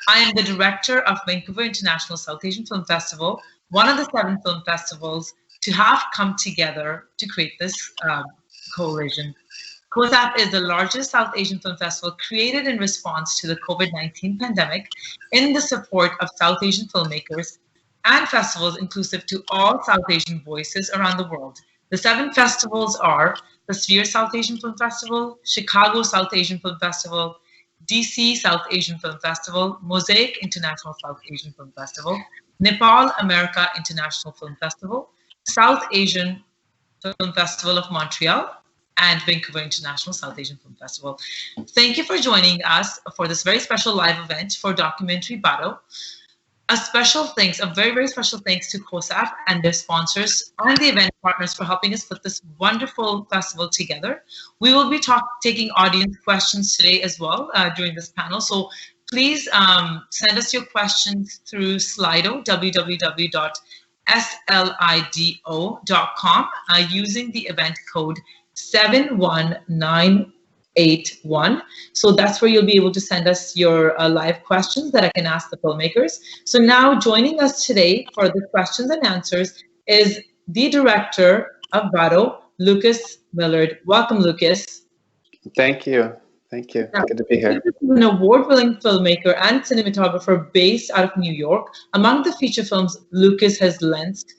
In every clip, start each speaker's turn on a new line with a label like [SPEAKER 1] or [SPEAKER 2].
[SPEAKER 1] I am the director of Vancouver International South Asian Film Festival, one of the 7 film festivals to have come together to create this coalition. CoSAFF is the largest South Asian film festival created in response to the COVID-19 pandemic in the support of South Asian filmmakers and festivals inclusive to all South Asian voices around the world. The 7 festivals are the Sphere South Asian Film Festival, Chicago South Asian Film Festival, DC South Asian Film Festival, Mosaic International South Asian Film Festival, Nepal America International Film Festival, South Asian Film Festival of Montreal, and Vancouver International South Asian Film Festival. Thank you for joining us for this very special live event for documentary Baato. A very, very special thanks to CoSAFF and their sponsors and the event partners for helping us put this wonderful festival together. We will be taking audience questions today as well during this panel. So please send us your questions through Slido, www.slido.com, using the event code 71981. So that's where you'll be able to send us your live questions that I can ask the filmmakers. So now joining us today for the questions and answers is the director of Baato, Lucas Millard. Welcome, Lucas.
[SPEAKER 2] Thank you. Thank you. Good to be here.
[SPEAKER 1] Lucas is an award-winning filmmaker and cinematographer based out of New York. Among the feature films Lucas has lensed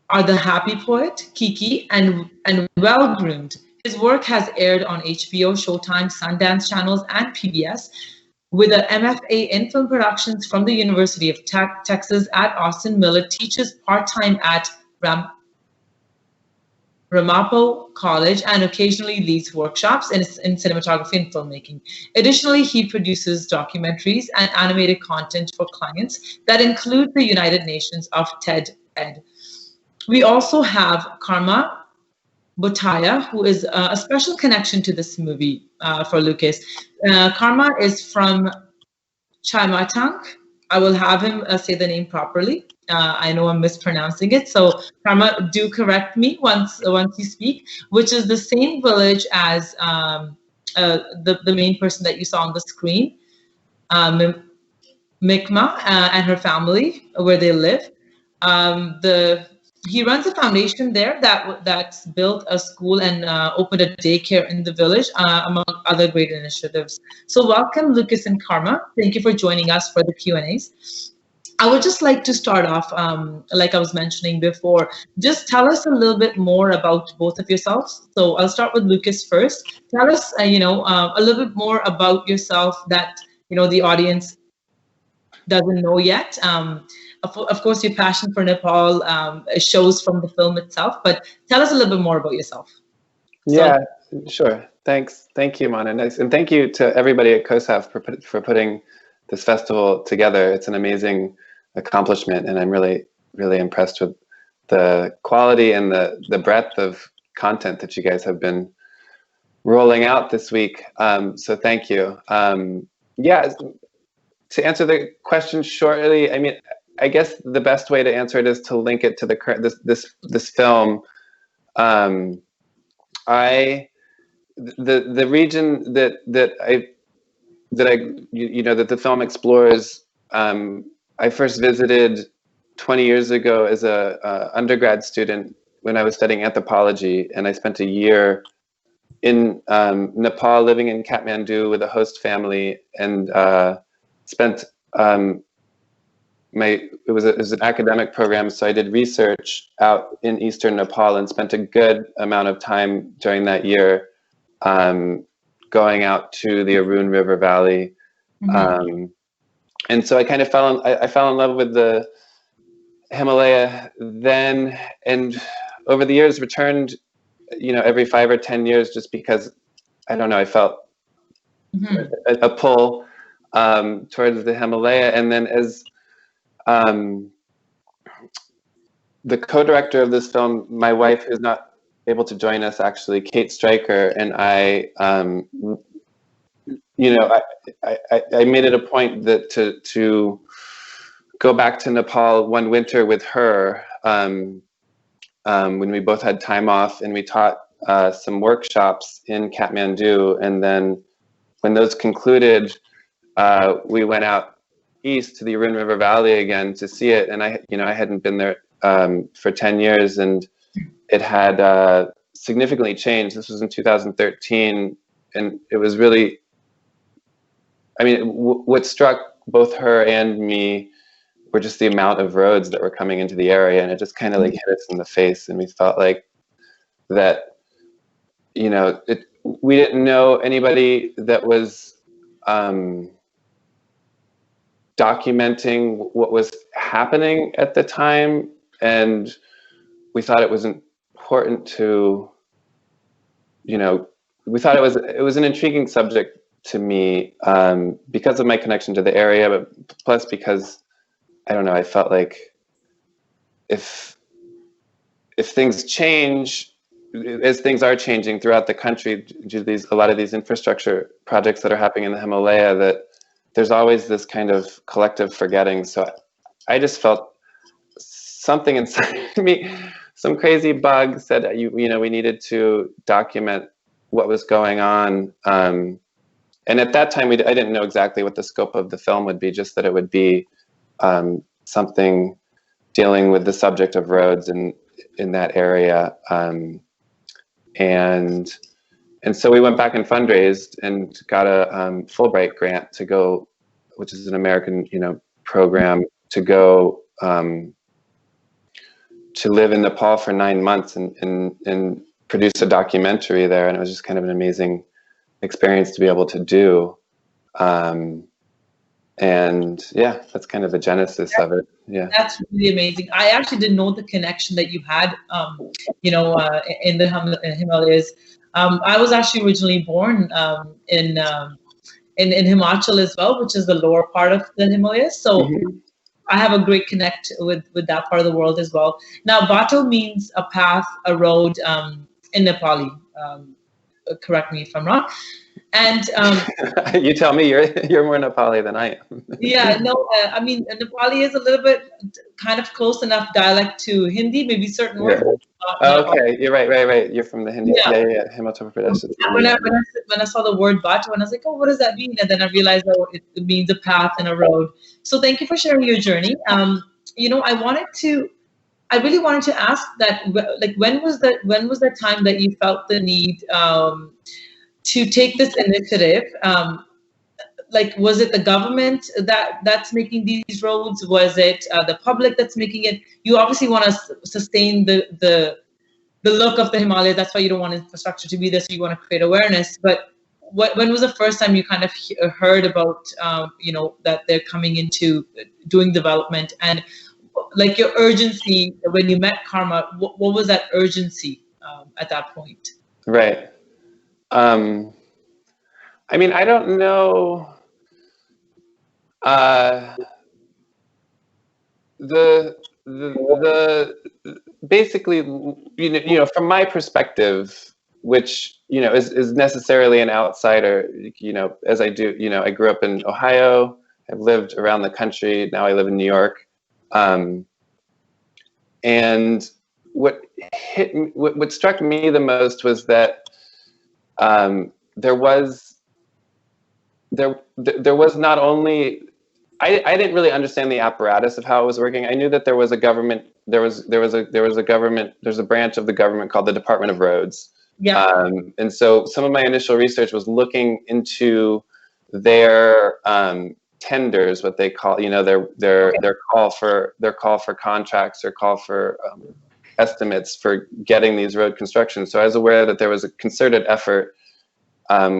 [SPEAKER 1] are The Happy Poet, Kiki, and Well Groomed. His work has aired on HBO, Showtime, Sundance channels, and PBS. With an MFA in film productions from the University of Texas at Austin, Millard teaches part-time at Ramapo College and occasionally leads workshops in cinematography and filmmaking. Additionally, he produces documentaries and animated content for clients that include the United Nations of TED-Ed. We also have Karma Bhotia, who is a special connection to this movie for Lucas. Karma is from Chaimatang. I will have him say the name properly. I know I'm mispronouncing it, so Karma, do correct me once you speak. Which is the same village as the main person that you saw on the screen, Mikma, and her family, where they live. He runs a foundation there that's built a school and opened a daycare in the village, among other great initiatives. So welcome, Lucas and Karma. Thank you for joining us for the Q&As. I would just like to start off, like I was mentioning before, just tell us a little bit more about both of yourselves. So I'll start with Lucas first. Tell us, a little bit more about yourself that, the audience doesn't know yet. Of course, your passion for Nepal shows from the film itself, but tell us a little bit more about yourself.
[SPEAKER 2] Yeah, sure. Thanks. Thank you, Mana. And thank you to everybody at CoSAFF for putting this festival together. It's an amazing accomplishment, and I'm really, really impressed with the quality and the breadth of content that you guys have been rolling out this week. So thank you. Yeah, to answer the question shortly, I mean, I guess the best way to answer it is to link it to the current this film. The region that the film explores, I first visited 20 years ago as a undergrad student when I was studying anthropology, and I spent a year in Nepal, living in Kathmandu with a host family, and spent it was an academic program, so I did research out in eastern Nepal and spent a good amount of time during that year going out to the Arun River Valley. Mm-hmm. And so I kind of fell in love with the Himalaya then, and over the years returned, every 5 or 10 years, just because, I don't know, I felt mm-hmm. a pull towards the Himalaya. And then as the co-director of this film, my wife, is not able to join us, actually, Kate Stryker, and I made it a point that to go back to Nepal one winter with her when we both had time off, and we taught some workshops in Kathmandu. And then when those concluded, we went out east to the Arun River Valley again to see it, and I hadn't been there for 10 years, and it had significantly changed. This was in 2013, and it was really, I mean, what struck both her and me were just the amount of roads that were coming into the area, and it just kind of like hit us in the face, and we felt like that, you know, we didn't know anybody that was documenting what was happening at the time, and we thought it was important to, you know, we thought it was an intriguing subject to me because of my connection to the area, but plus because, I don't know, I felt like if things change, as things are changing throughout the country due to a lot of these infrastructure projects that are happening in the Himalaya, that there's always this kind of collective forgetting. So I just felt something inside me, some crazy bug said, you know, we needed to document what was going on. And at that time, I didn't know exactly what the scope of the film would be, just that it would be something dealing with the subject of roads in that area. And so we went back and fundraised and got a Fulbright grant to go, which is an American, you know, program, to go to live in Nepal for 9 months and produce a documentary there. And it was just kind of an amazing experience to be able to do. And yeah, that's kind of the genesis of it. Yeah,
[SPEAKER 1] that's really amazing. I actually didn't know the connection that you had, you know, in the Himalayas. I was actually originally born in Himachal as well, which is the lower part of the Himalayas. So I have a great connect with that part of the world as well. Now, Baato means a path, a road in Nepali. Correct me if I'm wrong. And
[SPEAKER 2] you tell me, you're more Nepali than I am.
[SPEAKER 1] Yeah, no, I mean, Nepali is a little bit kind of close enough dialect to Hindi, maybe certain words.
[SPEAKER 2] Oh, okay, you're right. You're from the Hindi. Yeah. Himachal Pradesh.
[SPEAKER 1] When I saw the word Baato, and I was like, oh, what does that mean? And then I realized, oh, it means a path and a road. So thank you for sharing your journey. You know, I really wanted to ask that, like, when was the time that you felt the need to take this initiative? Like, was it the government that's making these roads? Was it the public that's making it? You obviously want to sustain the look of the Himalaya. That's why you don't want infrastructure to be there. So you want to create awareness. But when was the first time you kind of heard about, you know, that they're coming into doing development, and like your urgency when you met Karma? What was that urgency at that point?
[SPEAKER 2] Right. I mean, I don't know. Basically, you know, from my perspective, which, you know, is necessarily an outsider, you know, as I do, you know, I grew up in Ohio, I've lived around the country, now I live in New York. And what struck me the most was that there was not only, I didn't really understand the apparatus of how it was working. I knew that there was a government, there's a branch of the government called the Department of Roads.
[SPEAKER 1] Yeah.
[SPEAKER 2] And so some of my initial research was looking into their tenders, what they call, you know, their call for contracts, or call for estimates for getting these road constructions. So I was aware that there was a concerted effort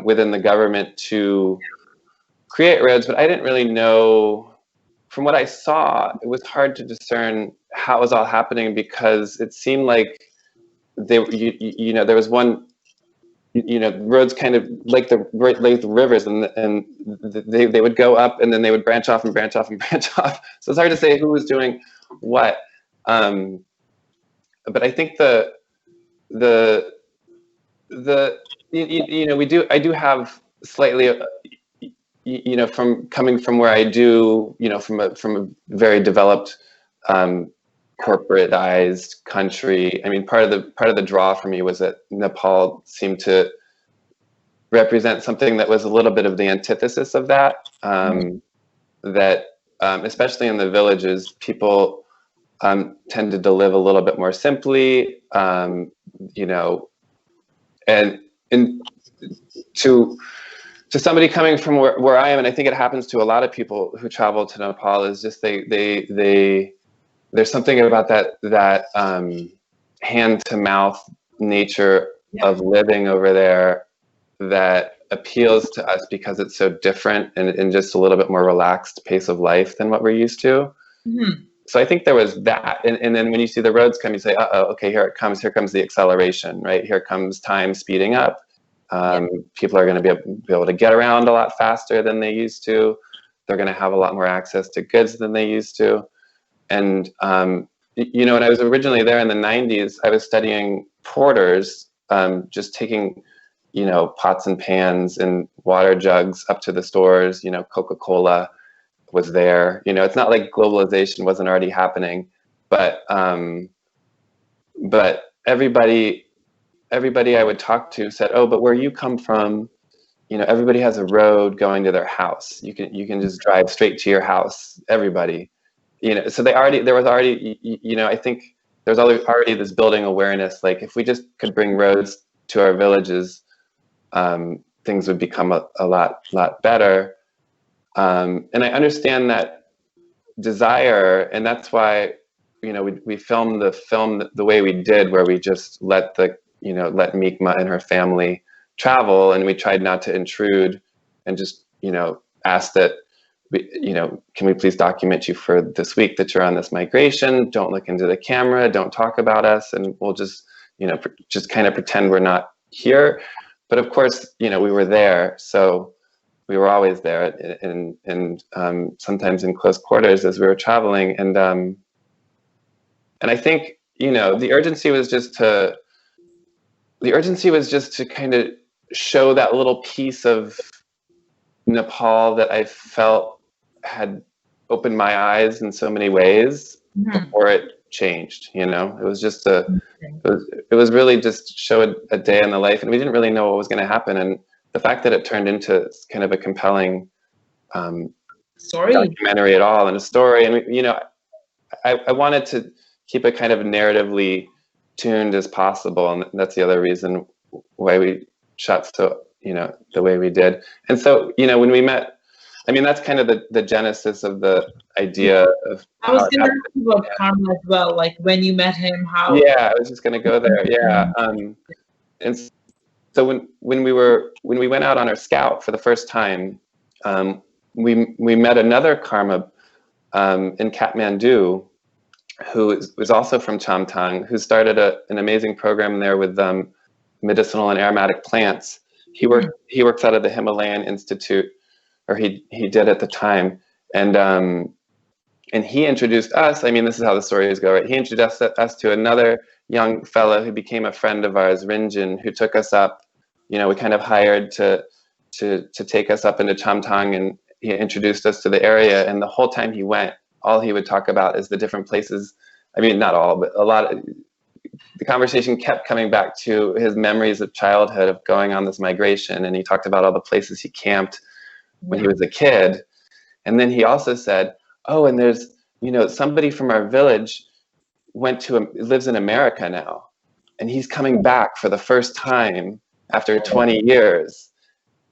[SPEAKER 2] within the government to create roads, but I didn't really know. From what I saw, it was hard to discern how it was all happening, because it seemed like you know, there was one, you know, roads kind of like the rivers, and they would go up and then they would branch off and branch off and branch off. So it's hard to say who was doing what. But I think you know, I do have slightly, you know, from coming from where I do, you know, from a very developed corporatized country. I mean, part of the draw for me was that Nepal seemed to represent something that was a little bit of the antithesis of that. Especially in the villages, people tended to live a little bit more simply, you know, and to somebody coming from where I am, and I think it happens to a lot of people who travel to Nepal, is just there's something about that hand to mouth nature of living over there that appeals to us because it's so different and just a little bit more relaxed pace of life than what we're used to. So I think there was that. And then when you see the roads come, you say, uh-oh, okay, here it comes. Here comes the acceleration, right? Here comes time speeding up. People are going to be able to get around a lot faster than they used to. They're going to have a lot more access to goods than they used to. And, you know, when I was originally there in the 90s, I was studying porters, just taking, you know, pots and pans and water jugs up to the stores. You know, Coca-Cola was there. You know, it's not like globalization wasn't already happening, but everybody I would talk to said, oh, but where you come from, you know, everybody has a road going to their house. You can just drive straight to your house, everybody. You know, so there was already, you know, I think there's already this building awareness, like if we just could bring roads to our villages, things would become a lot better. And I understand that desire, and that's why, you know, we filmed the film the way we did, where we just let Meekma and her family travel, and we tried not to intrude, and just, you know, asked that, you know, can we please document you for this week that you're on this migration? Don't look into the camera, don't talk about us, and we'll just, you know, just kind of pretend we're not here. But of course, you know, we were there, so we were always there, and sometimes in close quarters as we were traveling, and I think, you know, the urgency was just to kind of show that little piece of Nepal that I felt had opened my eyes in so many ways before it changed. You know, it was just it was really just show a day in the life, and we didn't really know what was going to happen. And the fact that it turned into kind of a compelling
[SPEAKER 1] story,
[SPEAKER 2] documentary at all, and a story, and, you know, I wanted to keep it kind of narratively tuned as possible, and that's the other reason why we shot so, you know, the way we did. And so, you know, when we met, I mean, that's kind of the genesis of the idea of.
[SPEAKER 1] I was going to ask you about Karma as well, like when you met him, how.
[SPEAKER 2] Yeah, I was just going to go there. Yeah, and so when we went out on our scout for the first time, we met another Karma in Kathmandu, who was also from Chamtang, who started an amazing program there with medicinal and aromatic plants. He works out of the Himalayan Institute, or he did at the time, and he introduced us. I mean, this is how the stories go, right? He introduced us to another young fellow who became a friend of ours, Rinjin, who took us up. You know, we kind of hired to take us up into Chamtang, and he introduced us to the area. And the whole time he went, all he would talk about is the different places. I mean, not all, but a lot of the conversation kept coming back to his memories of childhood, of going on this migration. And he talked about all the places he camped when he was a kid. And then he also said, oh, and there's, you know, somebody from our village lives in America now, and he's coming back for the first time after 20 years,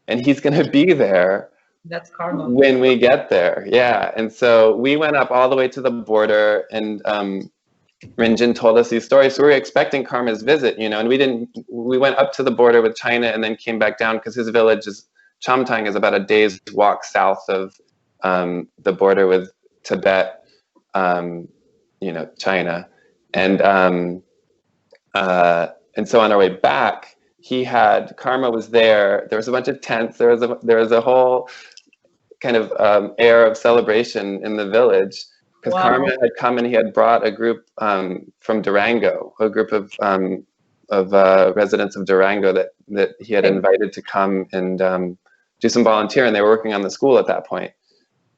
[SPEAKER 2] and he's going to be there.
[SPEAKER 1] That's Karma.
[SPEAKER 2] When we get there. Yeah. And so we went up all the way to the border, and Rinjin told us these stories. So we were expecting Karma's visit, you know, and we went up to the border with China and then came back down, because his village Chamtang is about a day's walk south of the border with Tibet, you know, China. And so on our way back, Karma was there. There was a bunch of tents. There was a whole kind of air of celebration in the village, because Karma had come and he had brought a group from Durango, a group of residents of Durango that he had invited to come and do some volunteer, and they were working on the school at that point.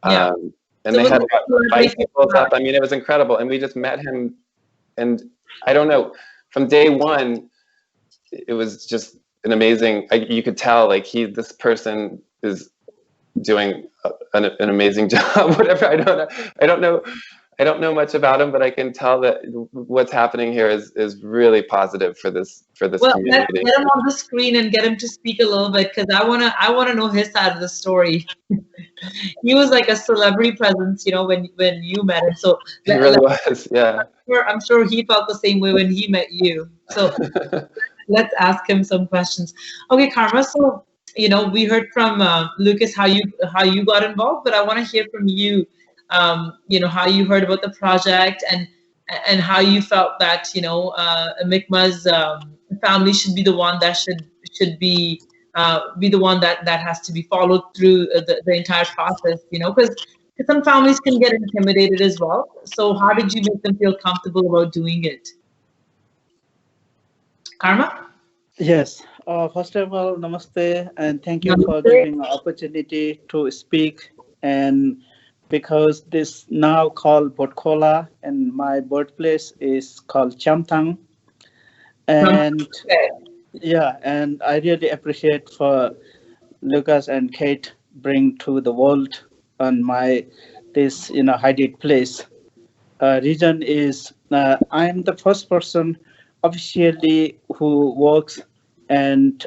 [SPEAKER 2] And so they had bicycles up. I mean, it was incredible. And we just met him, and I don't know, from day one, it was just an amazing. You could tell like this person is doing an amazing job. Whatever. I don't know. I don't know much about him, but I can tell that what's happening here is really positive for this
[SPEAKER 1] Well, let's
[SPEAKER 2] community.
[SPEAKER 1] get him on the screen and get him to speak a little bit, because I wanna know his side of the story. He was like a celebrity presence, when you met him. So
[SPEAKER 2] He really was, yeah.
[SPEAKER 1] I'm sure he felt the same way when he met you. So let's ask him some questions. Okay, Karma. So we heard from Lucas how you got involved, but I want to hear from you. How you heard about the project and how you felt that Mi'kmaq's family should be the one that should be the one that has to be followed through the entire process. Because some families can get intimidated as well. So how did you make them feel comfortable about doing it? Karma?
[SPEAKER 3] Yes. First of all, namaste, and thank you for giving an opportunity to speak. And because this now called Botkola, and my birthplace is called Chamthang, and yeah, and I really appreciate for Lucas and Kate bring to the world on this hidden place. Reason is I am the first person officially who works and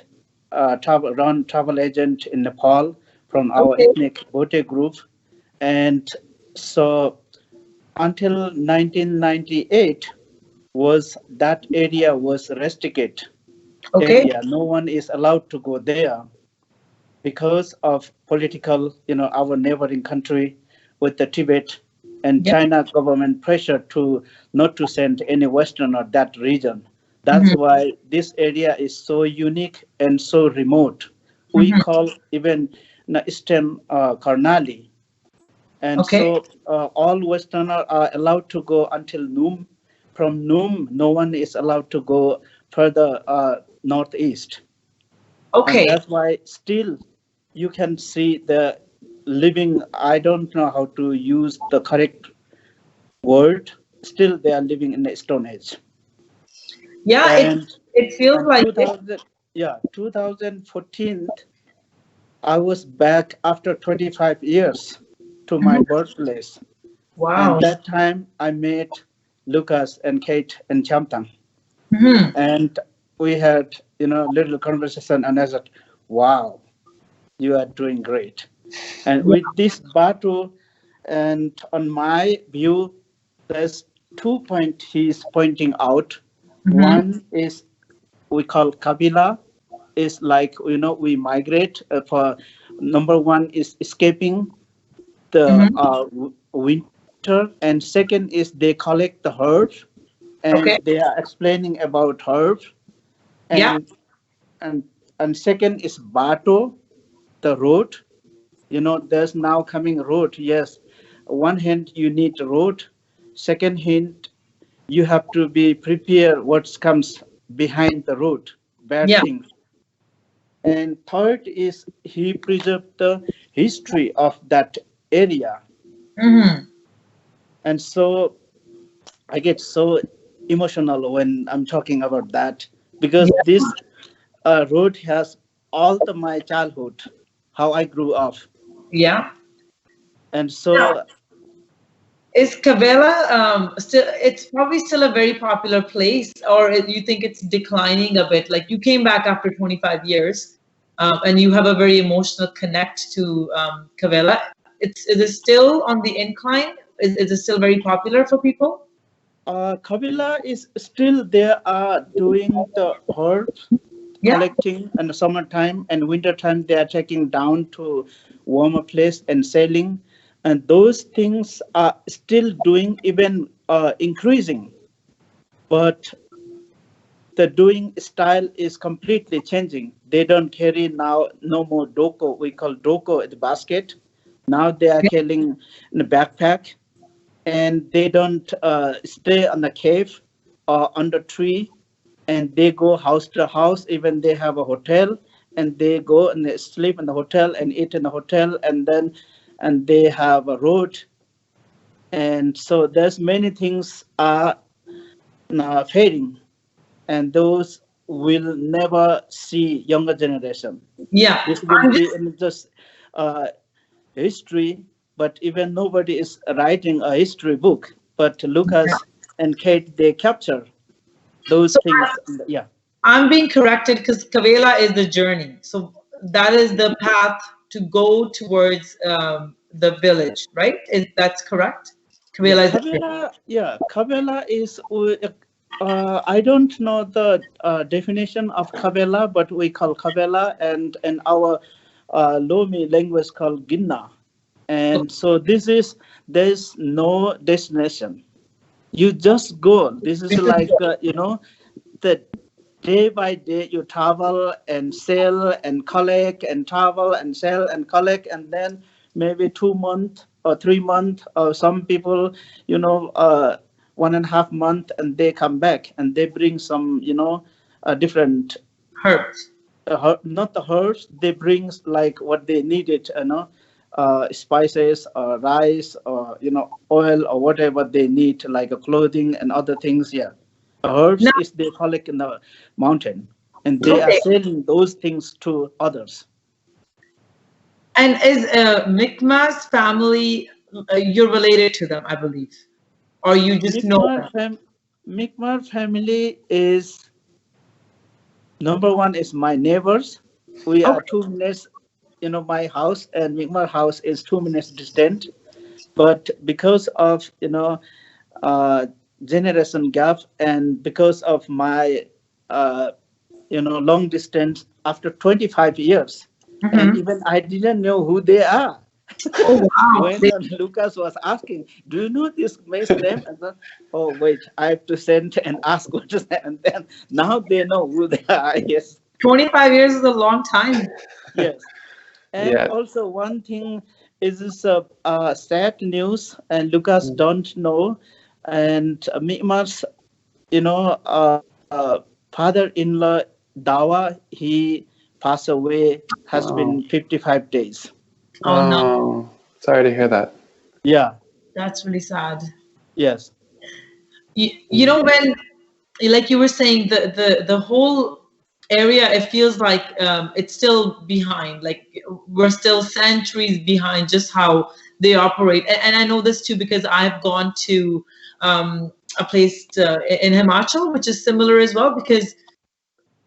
[SPEAKER 3] travel agent in Nepal from our ethnic Bhotia group, and so until 1998 that area was restricted area. No one is allowed to go there because of political, our neighboring country with the Tibet and China government pressure to not to send any Westerner that region. That's why this area is so unique and so remote. We call even Eastern Karnali. And so all Westerners are allowed to go until Noom. From Noom, no one is allowed to go further northeast. And that's why still you can see the living, I don't know how to use the correct word, still they are living in the Stone Age.
[SPEAKER 1] Yeah, and it feels like
[SPEAKER 3] 2014, I was back after 25 years to my birthplace.
[SPEAKER 1] Wow.
[SPEAKER 3] And that time I met Lucas and Kate in Chamthang. And we had, little conversation, and I said, wow, you are doing great. And with this Baato, and on my view, there's 2 points he's pointing out. One is we call Kabila, is like, we migrate for number one is escaping the winter, and second is they collect the herbs, and they are explaining about herbs, and second is Baato, the road. There's now coming road. Yes, one hand you need road, second hand you have to be prepared what comes behind the road, bad things. And third is he preserved the history of that area. And so I get so emotional when I'm talking about that, because this road has all my childhood, how I grew up. And so
[SPEAKER 1] is Kavela still? It's probably still a very popular place, or you think it's declining a bit? Like you came back after 25 years, and you have a very emotional connect to Kavela. Is it still on the incline? Is it still very popular for people?
[SPEAKER 3] Kavela is still there, doing the herbs collecting in the summertime, and wintertime they are taking down to warmer place and selling. And those things are still doing, even increasing. But the doing style is completely changing. They don't carry now no more doko. We call doko at the basket. Now they are carrying in a backpack, and they don't stay on the cave or on the tree, and they go house to house. Even they have a hotel, and they go and they sleep in the hotel and eat in the hotel, and they have a road. And so there's many things are fading, and those will never see younger generation.
[SPEAKER 1] Yeah.
[SPEAKER 3] This will be in just history, but even nobody is writing a history book. But Lucas and Kate, they capture those
[SPEAKER 1] So
[SPEAKER 3] things. Yeah.
[SPEAKER 1] I'm being corrected because Kavela is the journey. So that is the path to go towards the village, right? That's correct? Kavela is the journey.
[SPEAKER 3] Kavela is. I don't know the definition of Kavela, but we call Kavela, and our Lomi language called Ginna. And so there's no destination. You just go. This is like the day by day you travel and sell and collect and travel and sell and collect, and then maybe 2 months or 3 months, or some people 1.5 months, and they come back and they bring some different
[SPEAKER 1] Herbs.
[SPEAKER 3] not the herbs, they bring like what they needed, spices or rice or oil or whatever they need, like clothing and other things. Herbs
[SPEAKER 1] Now,
[SPEAKER 3] is they collect in the mountain, and they are
[SPEAKER 1] okay.
[SPEAKER 3] selling those things to others.
[SPEAKER 1] And is Mi'kmaq's family, you're related to them, I believe, or you just know them?
[SPEAKER 3] Mi'kmaq family is number one is my neighbors. We are 2 minutes, my house and Mi'kmaq house is 2 minutes distant. But because of generation gap, and because of my long distance after 25 years, and even I didn't know who they are.
[SPEAKER 1] Oh, wow.
[SPEAKER 3] When Lucas was asking, do you know this man's name? And then, oh wait, I have to send and ask what is that, and then now they know who they are. Yes,
[SPEAKER 1] 25 years is a long time.
[SPEAKER 3] Yes. And also one thing is this sad news, and Lucas don't know, and Mi'kmaq's father-in-law Dawa, he passed away, has been 55 days.
[SPEAKER 1] Oh no.
[SPEAKER 2] Sorry to hear that.
[SPEAKER 3] Yeah.
[SPEAKER 1] That's really sad.
[SPEAKER 3] Yes.
[SPEAKER 1] When, like you were saying, the whole area, it feels like it's still behind, like we're still centuries behind just how they operate. And I know this too because I've gone to a place in Himachal, which is similar as well, because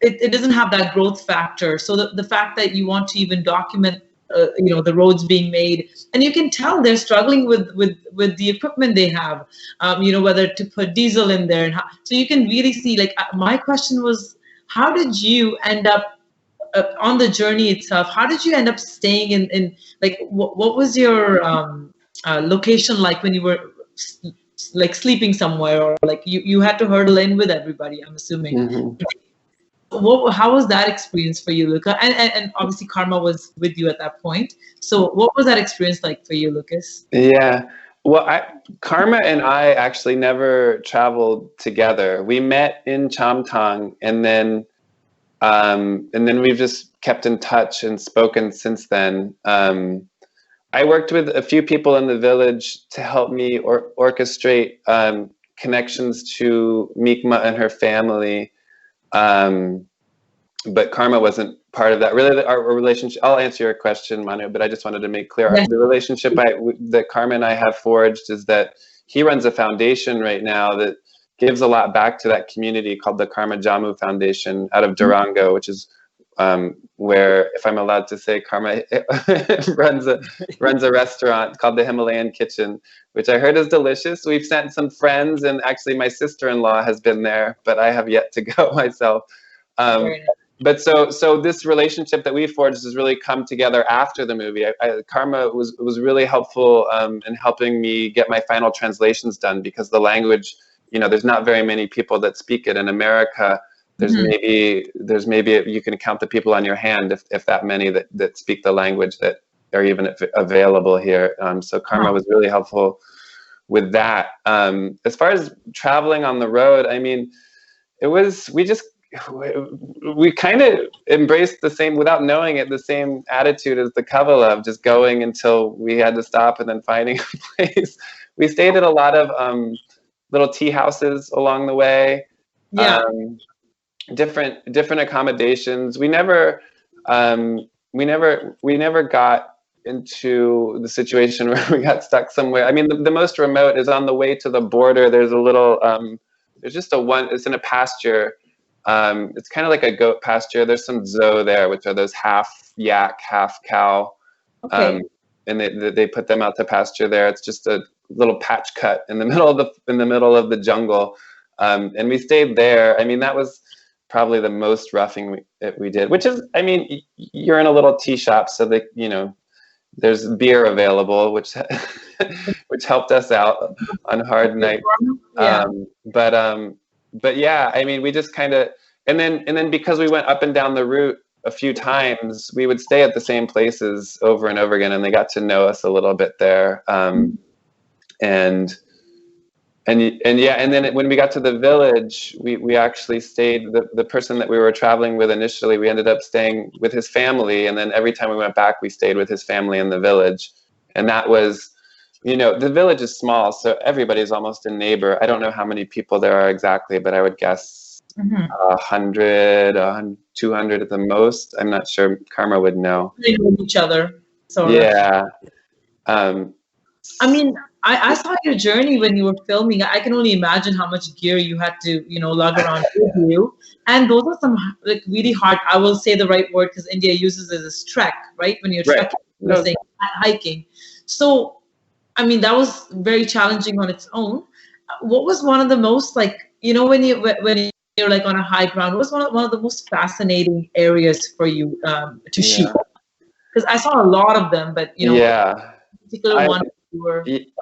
[SPEAKER 1] it doesn't have that growth factor. So the fact that you want to even document the roads being made, and you can tell they're struggling with the equipment they have, whether to put diesel in there, and so you can really see. Like my question was, how did you end up on the journey itself? How did you end up staying in like what was your location like when you were like sleeping somewhere, or like you had to hurdle in with everybody, I'm assuming. How was that experience for you, Lucas? And obviously Karma was with you at that point. So what was that experience like for you, Lucas?
[SPEAKER 2] Yeah. Well, Karma and I actually never traveled together. We met in Chamtang, and then we've just kept in touch and spoken since then. I worked with a few people in the village to help me orchestrate connections to Mi'kmaq and her family. But Karma wasn't part of that. Really, our relationship, I'll answer your question, Manu, but I just wanted to make clear, the relationship that Karma and I have forged is that he runs a foundation right now that gives a lot back to that community called the Karma Jamu Foundation out of Durango, which is where, if I'm allowed to say, Karma runs a restaurant called the Himalayan Kitchen, which I heard is delicious. We've sent some friends, and actually my sister-in-law has been there, but I have yet to go myself. But so this relationship that we forged has really come together after the movie. Karma was really helpful in helping me get my final translations done, because the language, there's not very many people that speak it in America. There's maybe you can count the people on your hand, if that many that speak the language that are even available here. So Karma was really helpful with that. As far as traveling on the road, I mean, we kind of embraced the same, without knowing it, the same attitude as the Kavala of just going until we had to stop and then finding a place. We stayed at a lot of little tea houses along the way. different accommodations. We never got into the situation where we got stuck somewhere. I mean, the most remote is on the way to the border. There's a little, there's just it's in a pasture. It's kind of like a goat pasture. There's some zoe there, which are those half yak, half cow.
[SPEAKER 1] Okay.
[SPEAKER 2] And they put them out to pasture there. It's just a little patch cut in the middle of the jungle. And we stayed there. I mean, that was probably the most roughing we did, which is, I mean, you're in a little tea shop, so they, you know, there's beer available, which which helped us out on hard nights.
[SPEAKER 1] Yeah.
[SPEAKER 2] But yeah, I mean, we just kind of, and then because we went up and down the route a few times, we would stay at the same places over and over again, and they got to know us a little bit there. And yeah, and then when we got to the village, we actually stayed, the person that we were traveling with initially, we ended up staying with his family, and then every time we went back, we stayed with his family in the village. And that was, you know, the village is small, so everybody's almost a neighbor. I don't know how many people there are exactly, but I would guess 100, 200 at the most. I'm not sure. Karma would know.
[SPEAKER 1] They know each other. So
[SPEAKER 2] yeah.
[SPEAKER 1] I mean, I saw your journey when you were filming. I can only imagine how much gear you had to, you know, lug around with you. And those are some like really hard, I will say the right word because India uses it as trek, right? When you're trekking, you're saying hiking. So, I mean, that was very challenging on its own. What was one of the most, like, you know, when you're like on a high ground, what was one of the most fascinating areas for you to shoot? Because I saw a lot of them, but, you know, particular one.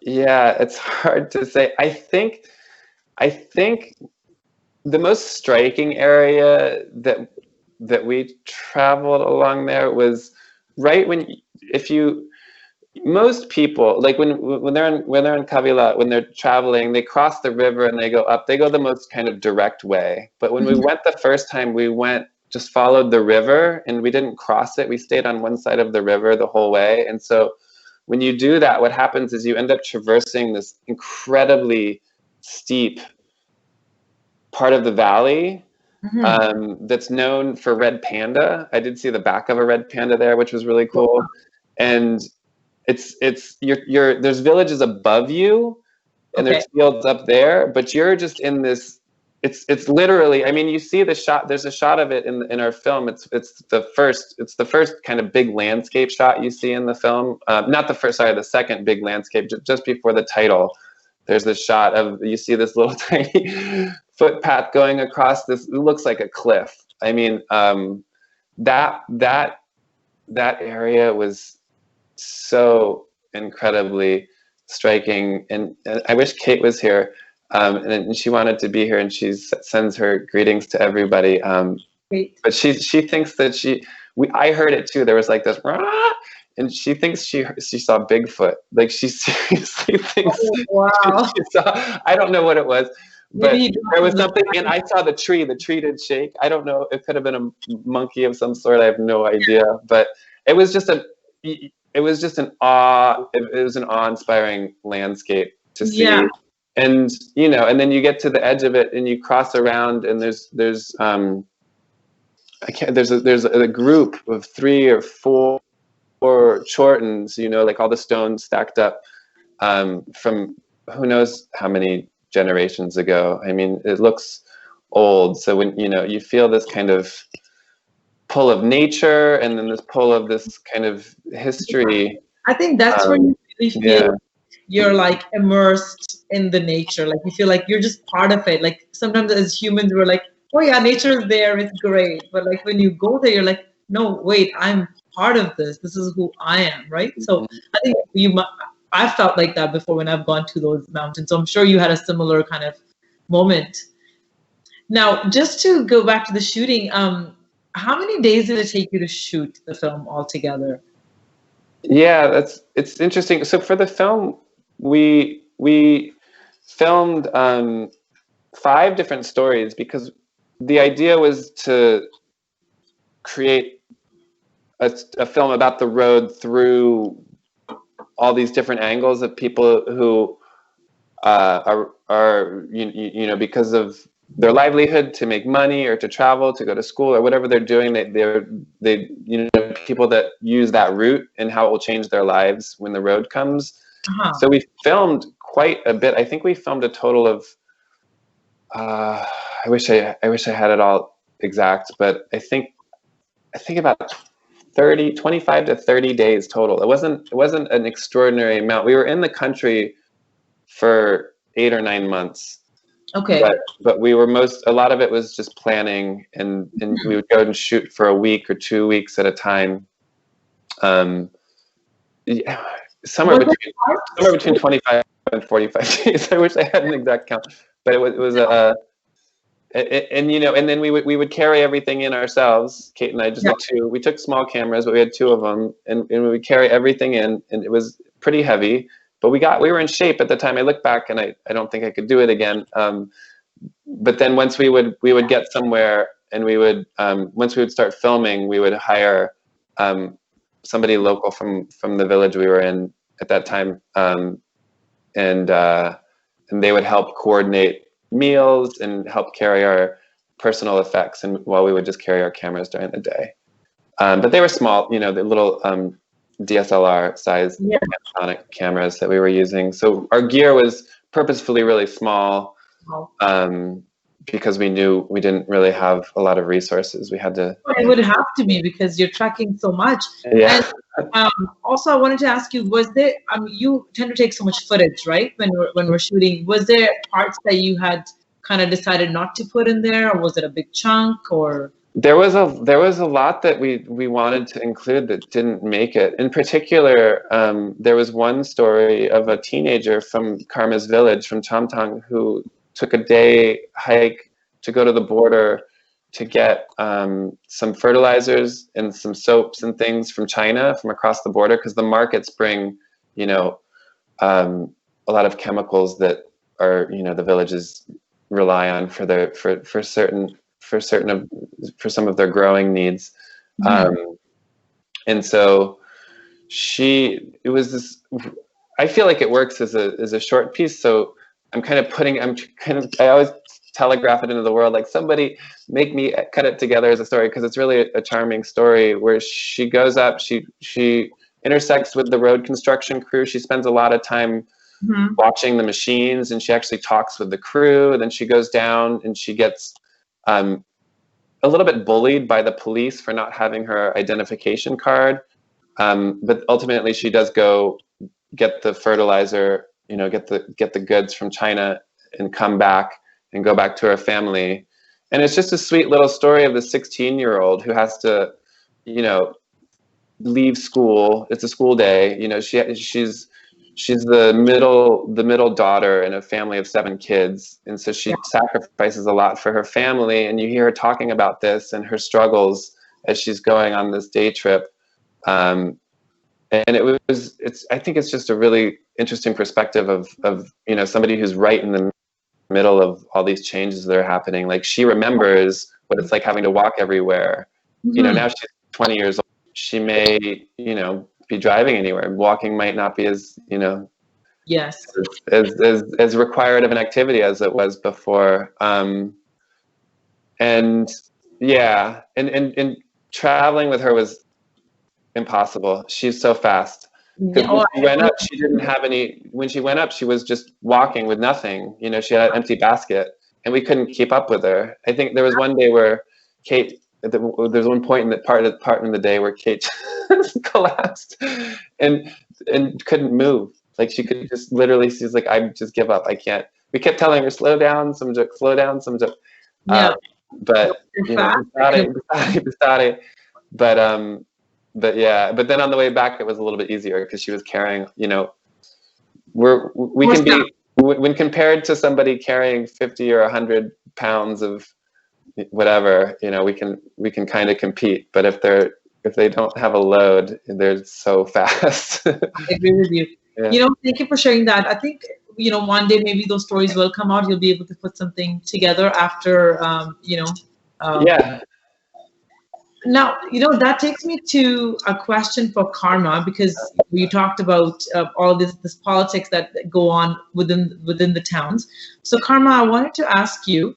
[SPEAKER 2] Yeah, it's hard to say. I think the most striking area that we traveled along there was right when, most people, like when they're in Kavila, when they're traveling, they cross the river and they go up. They go the most kind of direct way. But when we went the first time, we just followed the river and we didn't cross it. We stayed on one side of the river the whole way. And so when you do that, what happens is you end up traversing this incredibly steep part of the valley that's known for red panda. I did see the back of a red panda there, which was really cool. And there's villages above you, and there's fields up there, but you're just in this. It's literally, I mean, you see the shot. There's a shot of it in our film. It's the first kind of big landscape shot you see in the film. Not the first, sorry, the second big landscape. Just before the title, there's this shot of, you see this little tiny footpath going across this. It looks like a cliff. I mean, that area was so incredibly striking, and I wish Kate was here. And she wanted to be here, and she sends her greetings to everybody. But she thinks that I heard it too. There was like this, rah! And she thinks she saw Bigfoot. Like she seriously thinks she saw. I don't know what it was, but there was something. And I saw the tree. The tree did shake. I don't know. It could have been a monkey of some sort. I have no idea. But it was just an awe-inspiring landscape to see. Yeah. And, you know, and then you get to the edge of it and you cross around, and there's a group of 3 or 4 chortens, you know, like all the stones stacked up from who knows how many generations ago. I mean, it looks old. So when, you know, you feel this kind of pull of nature and then this pull of this kind of history.
[SPEAKER 1] I think that's where you really feel you're like immersed in the nature. Like you feel like you're just part of it. Like sometimes as humans, we're like, oh yeah, nature is there, it's great. But like when you go there, you're like, no, wait, I'm part of this. This is who I am, right? So I think I felt like that before when I've gone to those mountains. So I'm sure you had a similar kind of moment. Now, just to go back to the shooting, how many days did it take you to shoot the film altogether?
[SPEAKER 2] Yeah, it's interesting. So for the film, we filmed 5 different stories because the idea was to create a film about the road through all these different angles of people who are you know, because of their livelihood, to make money or to travel, to go to school or whatever they're doing. They you know, people that use that route and how it will change their lives when the road comes. So we filmed quite a bit. I think we filmed a total of, I wish I had it all exact, but I think about 25 to 30 days total. It wasn't an extraordinary amount. We were in the country for 8 or 9 months.
[SPEAKER 1] Okay.
[SPEAKER 2] But we were a lot of it was just planning, and we would go and shoot for a week or 2 weeks at a time. Yeah, somewhere between 25 and 45 days. I wish I had an exact count, but it was and you know, and then we would carry everything in ourselves. Kate and I just had two. We took small cameras, but we had 2 of them, and we would carry everything in, and it was pretty heavy. But we were in shape at the time. I look back and I don't think I could do it again. But then once we would get somewhere, and we would once we would start filming, we would hire somebody local from the village we were in at that time, and they would help coordinate meals and help carry our personal effects, and while we would just carry our cameras during the day. But they were small, you know, the little DSLR size Panasonic cameras that we were using. So our gear was purposefully really small, because we knew we didn't really have a lot of resources. We had to.
[SPEAKER 1] It would have to be, because you're tracking so much.
[SPEAKER 2] Yeah.
[SPEAKER 1] And also, I wanted to ask you: was there? You tend to take so much footage, right? When we're shooting, was there parts that you had kind of decided not to put in there, or was it a big chunk, or?
[SPEAKER 2] There was a lot that we wanted to include that didn't make it. In particular, there was one story of a teenager from Karma's village, from Chamtang, who took a day hike to go to the border to get some fertilizers and some soaps and things from China, from across the border, because the markets bring, you know, a lot of chemicals that are, you know, the villages rely on for some of their growing needs. And so it was this, I feel like it works as a short piece. So I always telegraph it into the world, like, somebody make me cut it together as a story, because it's really a charming story where she goes up, she intersects with the road construction crew. She spends a lot of time watching the machines, and she actually talks with the crew. And then she goes down and she gets a little bit bullied by the police for not having her identification card. But ultimately she does go get the fertilizer, you know, get the goods from China, and come back and go back to her family. And it's just a sweet little story of the 16-year-old who has to, you know, leave school. It's a school day. You know, she's the middle daughter in a family of 7 kids. And so she sacrifices a lot for her family. And you hear her talking about this and her struggles as she's going on this day trip. And I think it's just a really interesting perspective of, you know, somebody who's right in the middle of all these changes that are happening. Like, she remembers what it's like having to walk everywhere. You know, now she's 20 years old. She may, you know, be driving anywhere. Walking might not be as, you know, as required of an activity as it was before. And traveling with her was impossible. She's so fast. Because when she went up, she didn't have any. When she went up, she was just walking with nothing. You know, she had an empty basket, and we couldn't keep up with her. I think there was one day where Kate. There's one point in the part in the day where Kate collapsed and couldn't move. Like, she could just literally. She's like, I just give up. I can't. We kept telling her, slow down, some joke, slow down, some joke. But you know, but yeah, but then on the way back, it was a little bit easier because she was carrying, you know, we can be, when compared to somebody carrying 50 or 100 pounds of whatever, you know, we can kind of compete. But if they don't have a load, they're so fast.
[SPEAKER 1] I agree with you. Yeah. You know, thank you for sharing that. I think, you know, one day maybe those stories will come out. You'll be able to put something together after, you know.
[SPEAKER 2] Yeah.
[SPEAKER 1] Now, you know, that takes me to a question for Karma, because you talked about all this politics that go on within the towns. So Karma, I wanted to ask you,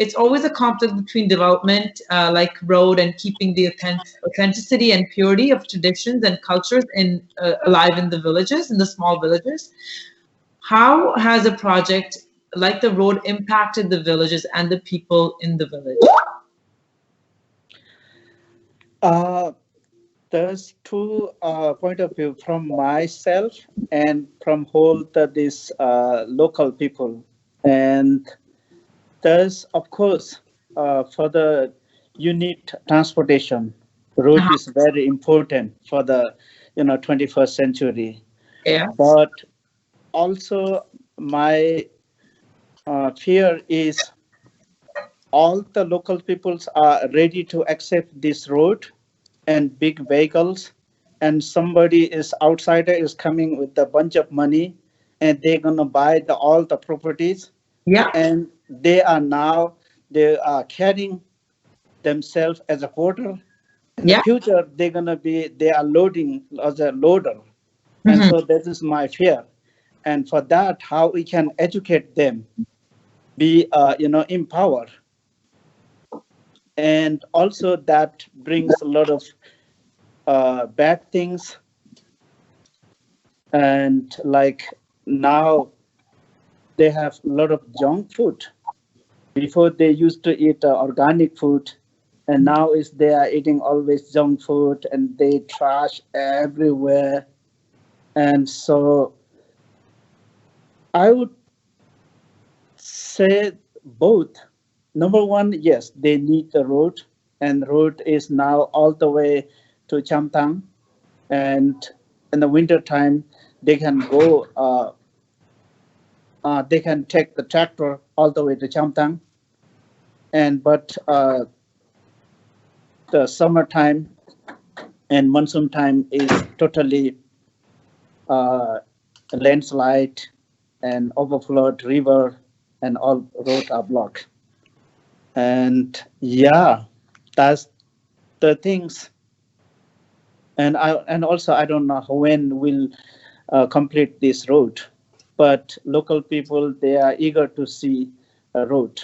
[SPEAKER 1] it's always a conflict between development, like road, and keeping the authenticity and purity of traditions and cultures alive in the villages, in the small villages. How has a project like the road impacted the villages and the people in the village?
[SPEAKER 3] There's two point of view from myself and from this local people. And there's, of course, for the unit transportation, road is very important for the 21st century.
[SPEAKER 1] Yeah.
[SPEAKER 3] But also my fear is all the local peoples are ready to accept this road and big vehicles, and somebody is outsider is coming with a bunch of money, and they're gonna buy all the properties.
[SPEAKER 1] Yeah.
[SPEAKER 3] And they are carrying themselves as a porter. In the future, they are loading as a loader. And so that is my fear. And for that, how we can educate them, be empowered. And also that brings a lot of bad things. And like now they have a lot of junk food. Before they used to eat organic food, and now they are eating always junk food, and they trash everywhere. And so I would say both. Number one, yes, they need the road, and road is now all the way to Chamtang, and in the winter time they can go. They can take the tractor all the way to Chamtang, but the summertime and monsoon time is totally landslide and overflowed river, and all roads are blocked. And yeah, that's the things. And also I don't know when we'll complete this road, but local people, they are eager to see a road.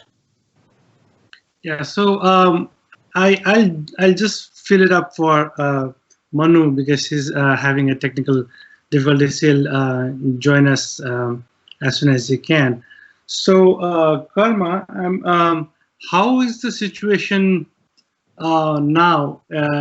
[SPEAKER 4] Yeah, so I'll just fill it up for Manu, because he's having a technical difficulty. He'll join us as soon as he can. So Karma, how is the situation now in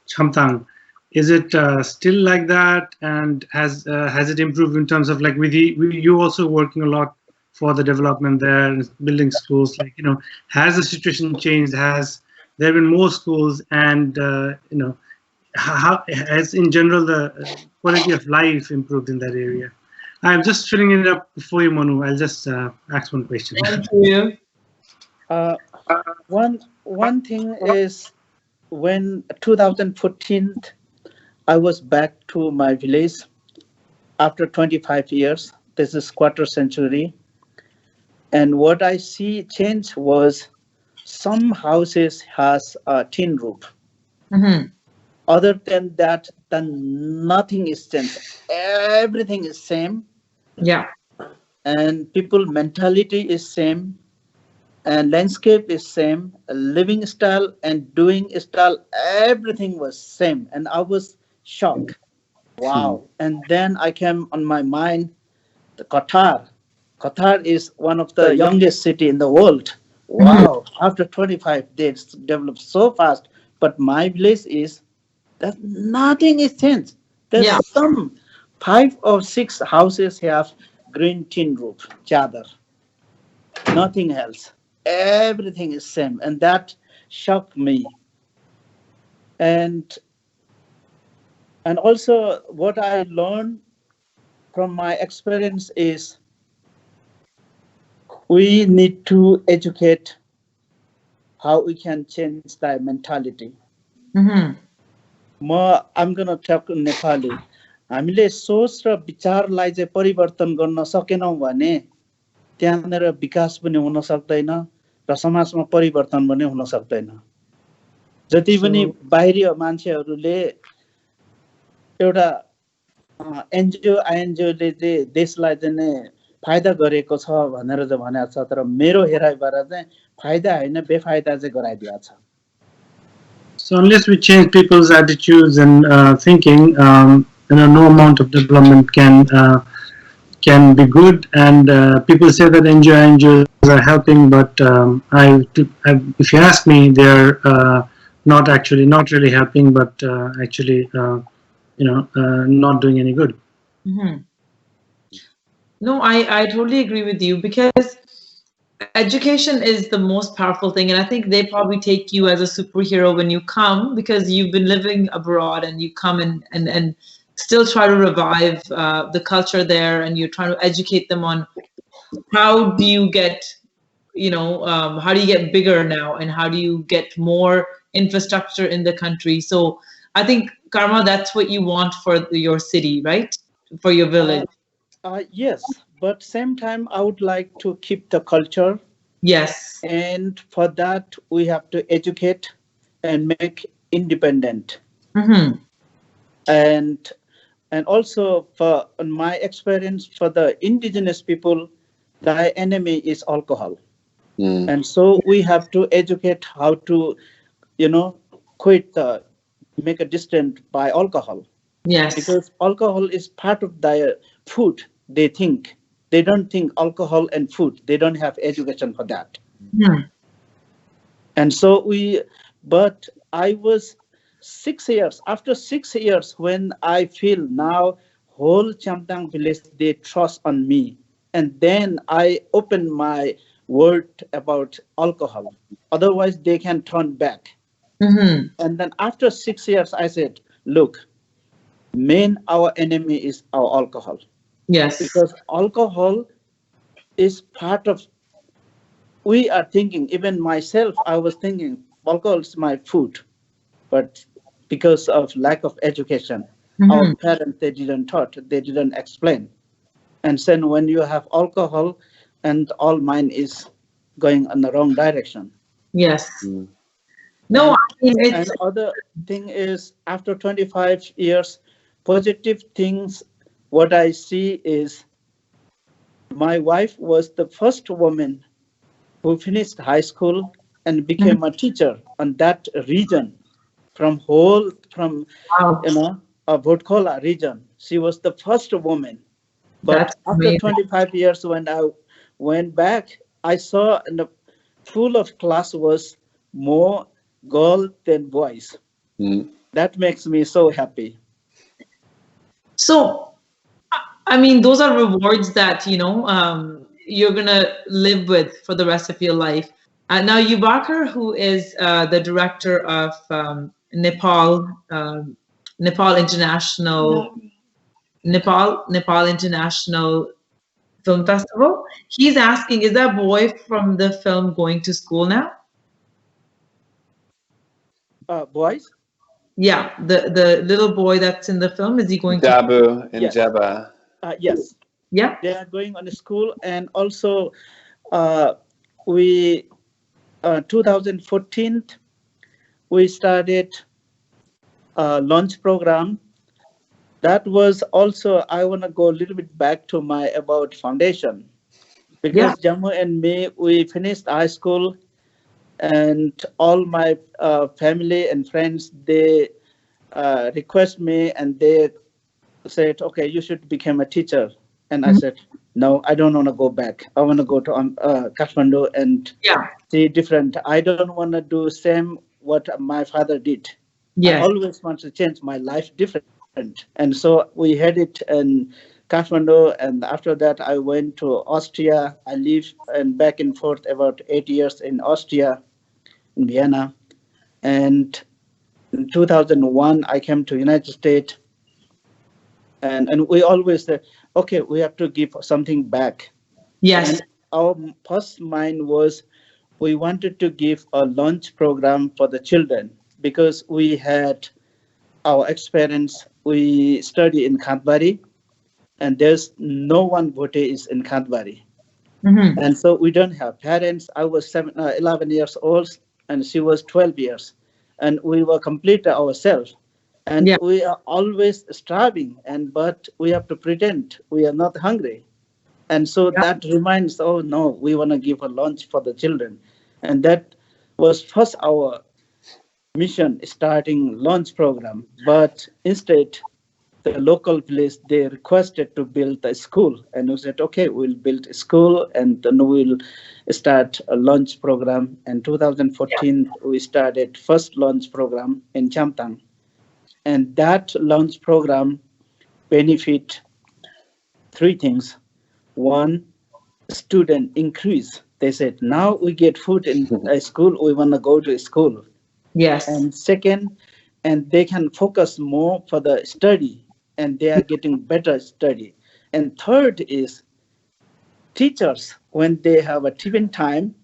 [SPEAKER 4] Chamtang? Is it still like that, and has it improved in terms of, like, with you also working a lot for the development there, building schools? Like, has the situation changed? Has there been more schools? And how has in general the quality of life improved in that area? I'm just filling it up for you, Manu. I'll just ask one question.
[SPEAKER 1] Thank you.
[SPEAKER 3] One thing is, when 2014, I was back to my village after 25 years. This is quarter century. And what I see change was some houses has a tin roof. Other than that, then nothing is changed. Everything is same.
[SPEAKER 1] Yeah.
[SPEAKER 3] And people mentality is same. And landscape is same. Living style and doing style, everything was same. And I was shocked. Wow. And then I came on my mind, the Qatar. Qatar is one of the youngest city in the world. Wow. After 25 days, developed so fast. But my village is that nothing is changed. There's some 5 or 6 houses have green tin roof, chadar. Nothing else. Everything is same. And that shocked me. And also what I learned from my experience is we need to educate how we can change that mentality. I'm going to talk in Nepali. हामीले सोच र विचारलाई चाहिँ परिवर्तन गर्न सकेनौं भने त्यहाँनेर विकास पनि हुन सक्दैन र समाजमा परिवर्तन पनि हुन सक्दैन। जति पनि बाहिरी मान्छेहरूले एउटा एनजिओ आइएनजिओले चाहिँ देशलाई चाहिँ फाइदा गरेको छ भनेर चाहिँ भनेको छ, तर मेरो हेराइबाट चाहिँ फाइदा होइन बेफाइदा चाहिँ गराइदिएको छ.
[SPEAKER 4] So unless we change people's attitudes and thinking, no amount of development can be good. And people say that NGOs are helping, but if you ask me, they're not really helping, but actually, not doing any good.
[SPEAKER 1] Mm-hmm. No, I totally agree with you, because education is the most powerful thing, and I think they probably take you as a superhero when you come, because you've been living abroad and you come and still try to revive the culture there, and you're trying to educate them on how do you get, how do you get bigger now, and how do you get more infrastructure in the country. So I think, Karma, that's what you want for your city, right? For your village.
[SPEAKER 3] Yes, but same time I would like to keep the culture.
[SPEAKER 1] Yes.
[SPEAKER 3] And for that we have to educate and make independent.
[SPEAKER 1] Mm-hmm.
[SPEAKER 3] And also, for in my experience, for the indigenous people, the enemy is alcohol. And so we have to educate how to, make a distance by alcohol.
[SPEAKER 1] Yes.
[SPEAKER 3] Because alcohol is part of their food. They don't think alcohol and food. They don't have education for that. And so but I was 6 years, after 6 years, when I feel now whole Chamtang village, they trust on me. And then I open my word about alcohol. Otherwise they can turn back.
[SPEAKER 1] Mm-hmm.
[SPEAKER 3] And then after 6 years, I said, look, our enemy is our alcohol.
[SPEAKER 1] Yes.
[SPEAKER 3] Because alcohol is part of, we are thinking, even myself, I was thinking alcohol is my food. But because of lack of education, our parents, they didn't taught, they didn't explain. And then when you have alcohol, and all mind is going in the wrong direction.
[SPEAKER 1] Yes. No,
[SPEAKER 3] and other thing is, after 25 years, positive things, what I see is my wife was the first woman who finished high school and became a teacher on that region, from Bhotkhola region. She was the first woman. But
[SPEAKER 1] That's
[SPEAKER 3] after
[SPEAKER 1] amazing.
[SPEAKER 3] 25 years, when I went back, I saw in the full of class was more girls than boys. That makes me so happy.
[SPEAKER 1] So, I mean, those are rewards that, you're going to live with for the rest of your life. Now, Yubakar, who is the director of Nepal International Film Festival, he's asking, is that boy from the film going to school now?
[SPEAKER 3] Boys?
[SPEAKER 1] Yeah, the little boy that's in the film, is he going
[SPEAKER 2] Jabu and
[SPEAKER 3] Yes.
[SPEAKER 2] Jeba.
[SPEAKER 3] Yes.
[SPEAKER 1] Yeah.
[SPEAKER 3] They are going on a school, and also we 2014 we started a launch program. That was also, I want to go a little bit back to my about foundation, because Jammu and me, we finished high school, and all my family and friends, they request me, and they said, okay, you should become a teacher. And I said, no, I don't want to go back. I want to go to Kathmandu and see different. I don't want to do same what my father did. I always want to change my life different. And so we had it in Kathmandu, and after that I went to Austria. I lived and back and forth about 8 years in Austria, in Vienna. And in 2001 I came to United States. And we always say, okay, we have to give something back.
[SPEAKER 1] Yes.
[SPEAKER 3] And our first mind was, we wanted to give a lunch program for the children, because we had our experience. We study in Khandbari, and there's no one Bhote is in Khandbari. And so we don't have parents. I was 11 years old, and she was 12 years. And we were complete ourselves. And we are always starving, but we have to pretend we are not hungry. And so that reminds, oh no, we want to give a lunch for the children. And that was first our mission, starting lunch program. But instead, the local police, they requested to build a school. And we said, okay, we'll build a school and then we'll start a lunch program. In 2014, we started first lunch program in Chamtang. And that lunch program benefit three things. One, student increase. They said, now we get food in a school, we want to go to school.
[SPEAKER 1] Yes.
[SPEAKER 3] And second, and they can focus more for the study, and they are getting better study. And third is teachers, when they have a tiffin time,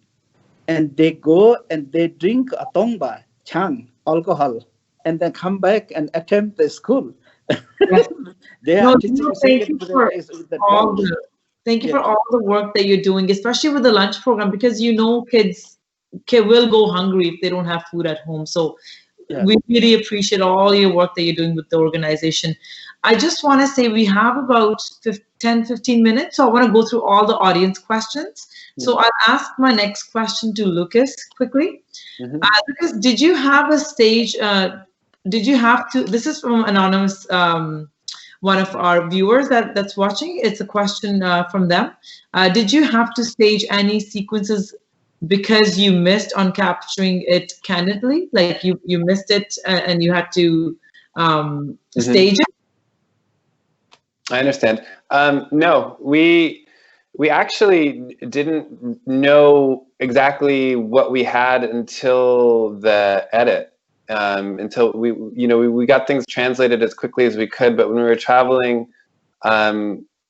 [SPEAKER 3] and they go and they drink a tongba, chang, alcohol, and then come back and attempt the school.
[SPEAKER 1] Yes.
[SPEAKER 3] They
[SPEAKER 1] No,
[SPEAKER 3] are teaching
[SPEAKER 1] thank you for
[SPEAKER 3] with the
[SPEAKER 1] all the, thank you for all the work that you're doing, especially with the lunch program, because you know kids will go hungry if they don't have food at home. So we really appreciate all your work that you're doing with the organization. I just want to say we have about 10-15 minutes, so I want to go through all the audience questions. So I'll ask my next question to Lucas quickly. Lucas, did you have a stage, did you have to, this is from anonymous, one of our viewers that's watching. It's a question from them. Did you have to stage any sequences because you missed on capturing it candidly? Like you missed it and you had to stage it?
[SPEAKER 2] I understand. No, we actually didn't know exactly what we had until the edit. Until we got things translated as quickly as we could, but when we were traveling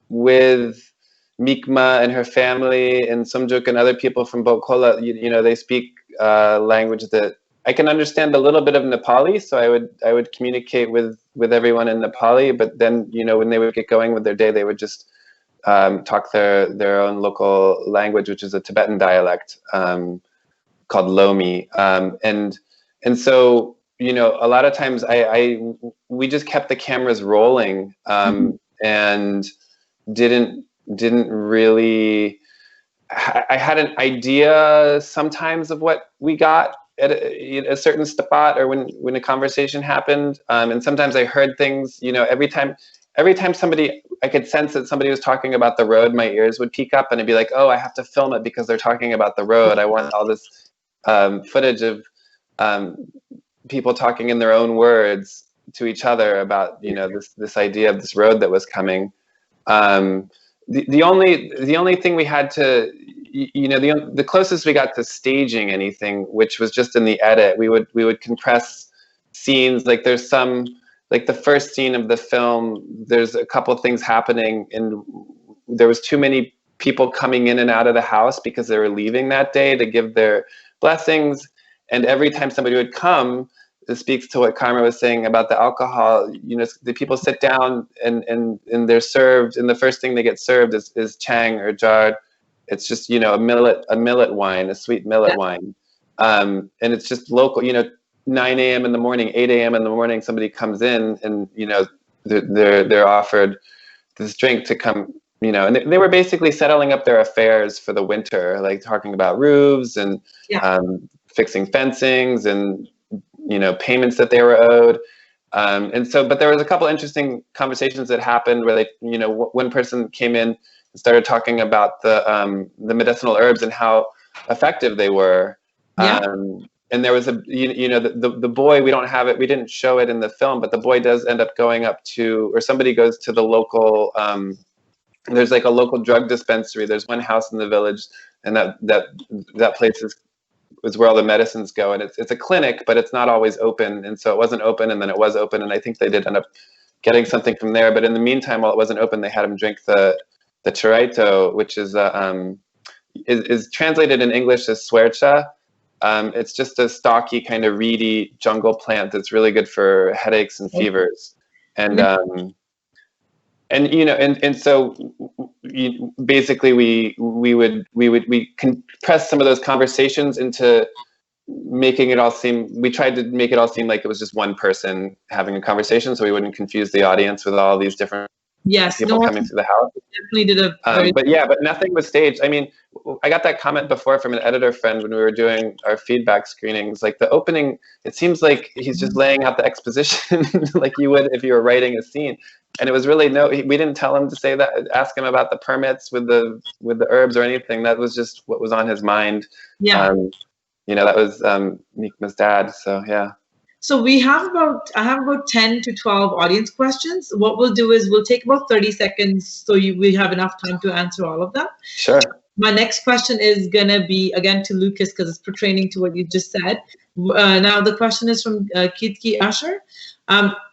[SPEAKER 2] with Mikma and her family and Sumjuk and other people from Bokhola, they speak language that I can understand a little bit of Nepali, so I would communicate with everyone in Nepali, but then when they would get going with their day, they would just talk their own local language, which is a Tibetan dialect called Lomi, and so, a lot of times we just kept the cameras rolling and didn't really, I had an idea sometimes of what we got at a certain spot or when a conversation happened. And sometimes I heard things, every time somebody, I could sense that somebody was talking about the road, my ears would peak up and I'd be like, oh, I have to film it because they're talking about the road. I want all this footage of people talking in their own words to each other about this idea of this road that was coming. The only thing we had to the closest we got to staging anything, which was just in the edit, we would compress scenes. Like there's some, like the first scene of the film, there's a couple things happening and there was too many people coming in and out of the house because they were leaving that day to give their blessings. And every time somebody would come, this speaks to what Karma was saying about the alcohol. The people sit down and they're served, and the first thing they get served is chang or jar. It's just a millet wine, a sweet millet wine, and it's just local. 9 a.m. in the morning, 8 a.m. in the morning, somebody comes in and they're offered this drink to come. And they were basically settling up their affairs for the winter, like talking about roofs and fixing fencings and payments that they were owed. And so, but there was a couple interesting conversations that happened where they, one person came in and started talking about the medicinal herbs and how effective they were. And there was the boy, we don't have it, we didn't show it in the film, but the boy does end up going up to, or somebody goes to the local, there's like a local drug dispensary. There's one house in the village, and that place is where all the medicines go, and it's a clinic, but it's not always open, and so it wasn't open, and then it was open, and I think they did end up getting something from there. But in the meantime, while it wasn't open, they had him drink the chiraito, which is translated in English as suercha. It's just a stocky, kind of reedy jungle plant that's really good for headaches and fevers, and so basically we compress some of those conversations into making it all seem, we tried to make it all seem like it was just one person having a conversation, so we wouldn't confuse the audience with all these different
[SPEAKER 1] Yes,
[SPEAKER 2] people
[SPEAKER 1] no,
[SPEAKER 2] coming through the house.
[SPEAKER 1] definitely did a very
[SPEAKER 2] but nothing was staged. I mean, I got that comment before from an editor friend when we were doing our feedback screenings. Like the opening, it seems like he's just laying out the exposition like you would if you were writing a scene. And it was really we didn't tell him to say that, ask him about the permits with the herbs or anything. That was just what was on his mind.
[SPEAKER 1] Yeah.
[SPEAKER 2] You know, that was Meekma's dad. So yeah.
[SPEAKER 1] So I have about 10 to 12 audience questions. What we'll do is we'll take about 30 seconds so we have enough time to answer all of them.
[SPEAKER 2] Sure.
[SPEAKER 1] My next question is going to be, again, to Lucas, because it's pertaining to what you just said. Now, the question is from Kitki Asher.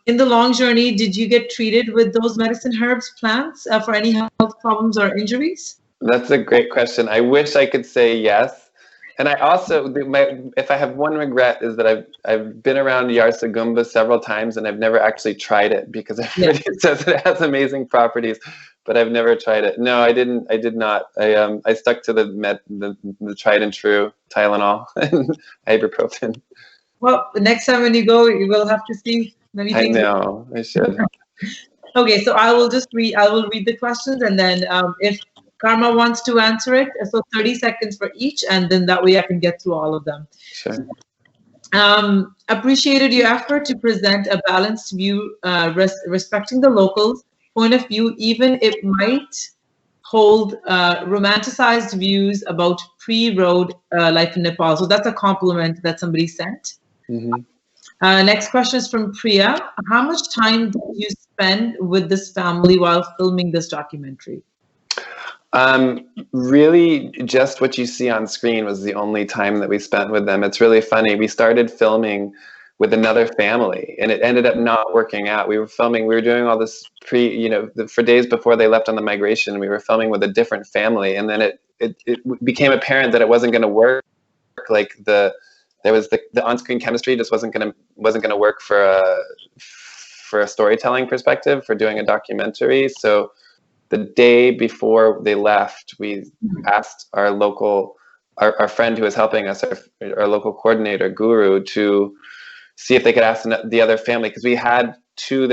[SPEAKER 1] In the long journey, did you get treated with those medicine herbs, plants, for any health problems or injuries?
[SPEAKER 2] That's a great question. I wish I could say yes. And I also, if I have one regret, is that I've been around Yarsagumba several times and I've never actually tried it, because everybody says it has amazing properties, but I've never tried it. No, I didn't. I did not. I stuck to the tried and true Tylenol and ibuprofen.
[SPEAKER 1] Well, the next time when you go, you will have to see many things.
[SPEAKER 2] I know. I should.
[SPEAKER 1] Okay, so I will read the questions, and then if Karma wants to answer it, so 30 seconds for each, and then that way I can get through all of them.
[SPEAKER 2] Sure.
[SPEAKER 1] Appreciated your effort to present a balanced view, respecting the locals' point of view, even it might hold romanticized views about pre-road life in Nepal. So that's a compliment that somebody sent.
[SPEAKER 2] Mm-hmm.
[SPEAKER 1] Next question is from Priya. How much time did you spend with this family while filming this documentary?
[SPEAKER 2] Really just what you see on screen was the only time that we spent with them. It's really funny. We started filming with another family and it ended up not working out. We were doing all this for days before they left on the migration. We were filming with a different family, and then it became apparent that it wasn't going to work. Like the on-screen chemistry just wasn't going to work for a storytelling perspective, for doing a documentary. So the day before they left, we asked our friend who was helping us, our local coordinator, Guru, to see if they could ask the other family, because we had two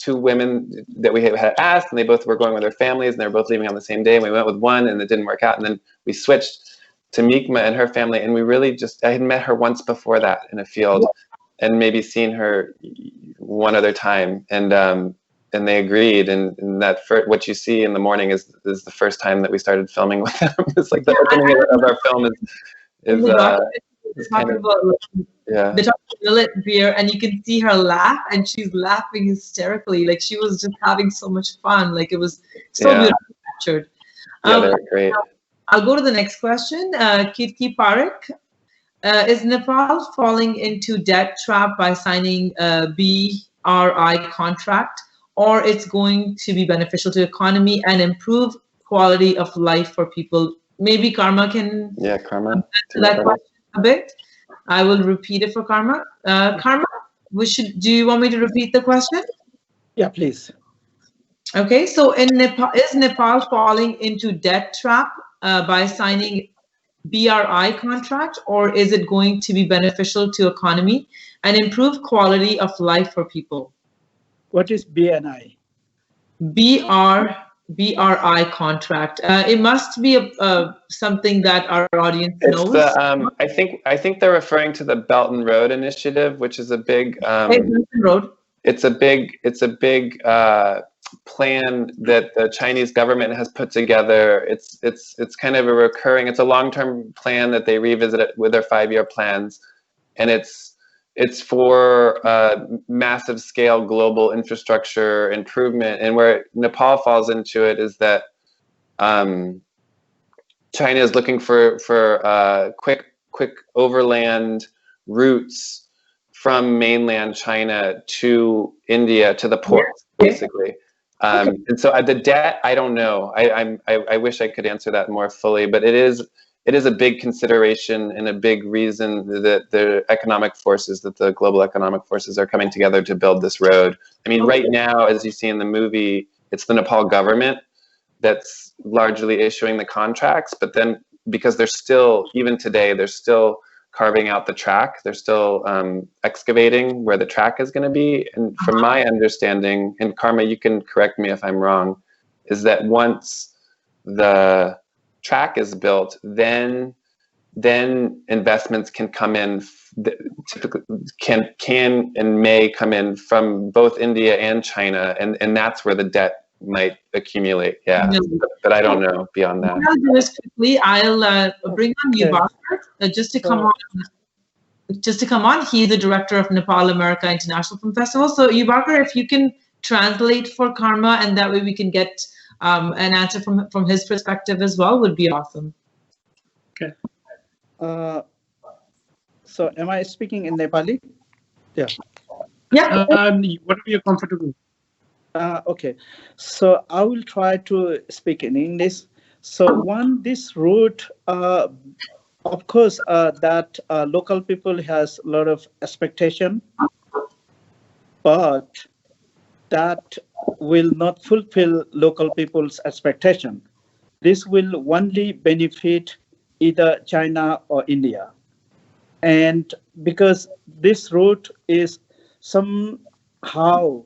[SPEAKER 2] women that we had asked, and they both were going with their families, and they were both leaving on the same day. And we went with one, and it didn't work out. And then we switched to Meekma and her family, and we really I had met her once before that in a field, and maybe seen her one other time, and they agreed, and that what you see in the morning is the first time that we started filming with them. It's like the opening of our film is kind of,
[SPEAKER 1] the chocolate beer, and you can see her laugh, and she's laughing hysterically, like she was just having so much fun. Like it was so beautifully captured.
[SPEAKER 2] Yeah, they're great.
[SPEAKER 1] I'll go to the next question. Kitki Parekh. Is Nepal falling into debt trap by signing a BRI contract, or it's going to be beneficial to the economy and improve quality of life for people? Maybe Karma can
[SPEAKER 2] Karma
[SPEAKER 1] answer that question a bit. I will repeat it for Karma. Karma, do you want me to repeat the question?
[SPEAKER 3] Yeah, please.
[SPEAKER 1] Okay, so in Nepal, is Nepal falling into debt trap by signing BRI contract, or is it going to be beneficial to economy and improve quality of life for people?
[SPEAKER 3] What is BNI?
[SPEAKER 1] BRI contract. It must be something that our audience knows.
[SPEAKER 2] I think they're referring to the Belt and Road Initiative, which is a big. It's a big plan that the Chinese government has put together. It's kind of it's a long-term plan that they revisit with their 5-year plans, and it's for massive scale global infrastructure improvement. And where Nepal falls into it is that China is looking for quick overland routes from mainland China to India, to the ports, basically. And so the debt, I don't know. I wish I could answer that more fully, but it is a big consideration and a big reason that the global economic forces are coming together to build this road. I mean, right now, as you see in the movie, it's the Nepal government that's largely issuing the contracts, but then because even today, there's still carving out the track. They're still excavating where the track is going to be. And from my understanding, and Karma, you can correct me if I'm wrong, is that once the track is built, then investments can come in, typically can and may come in from both India and China, and that's where the debt might accumulate. Yeah, but I don't know beyond that.
[SPEAKER 1] I'll do this quickly. I'll bring on Yubakar just to come on. Just to come on, he's the director of Nepal America International Film Festival. So Yubakar, if you can translate for Karma, and that way we can get an answer from his perspective as well, would be awesome.
[SPEAKER 4] Okay.
[SPEAKER 3] So am I speaking in Nepali? Yeah.
[SPEAKER 1] Yeah.
[SPEAKER 3] Whatever you're comfortable. Okay. So I will try to speak in English. So this route, of course, that local people has a lot of expectation, but that will not fulfill local people's expectation. This will only benefit either China or India. And because this route is somehow,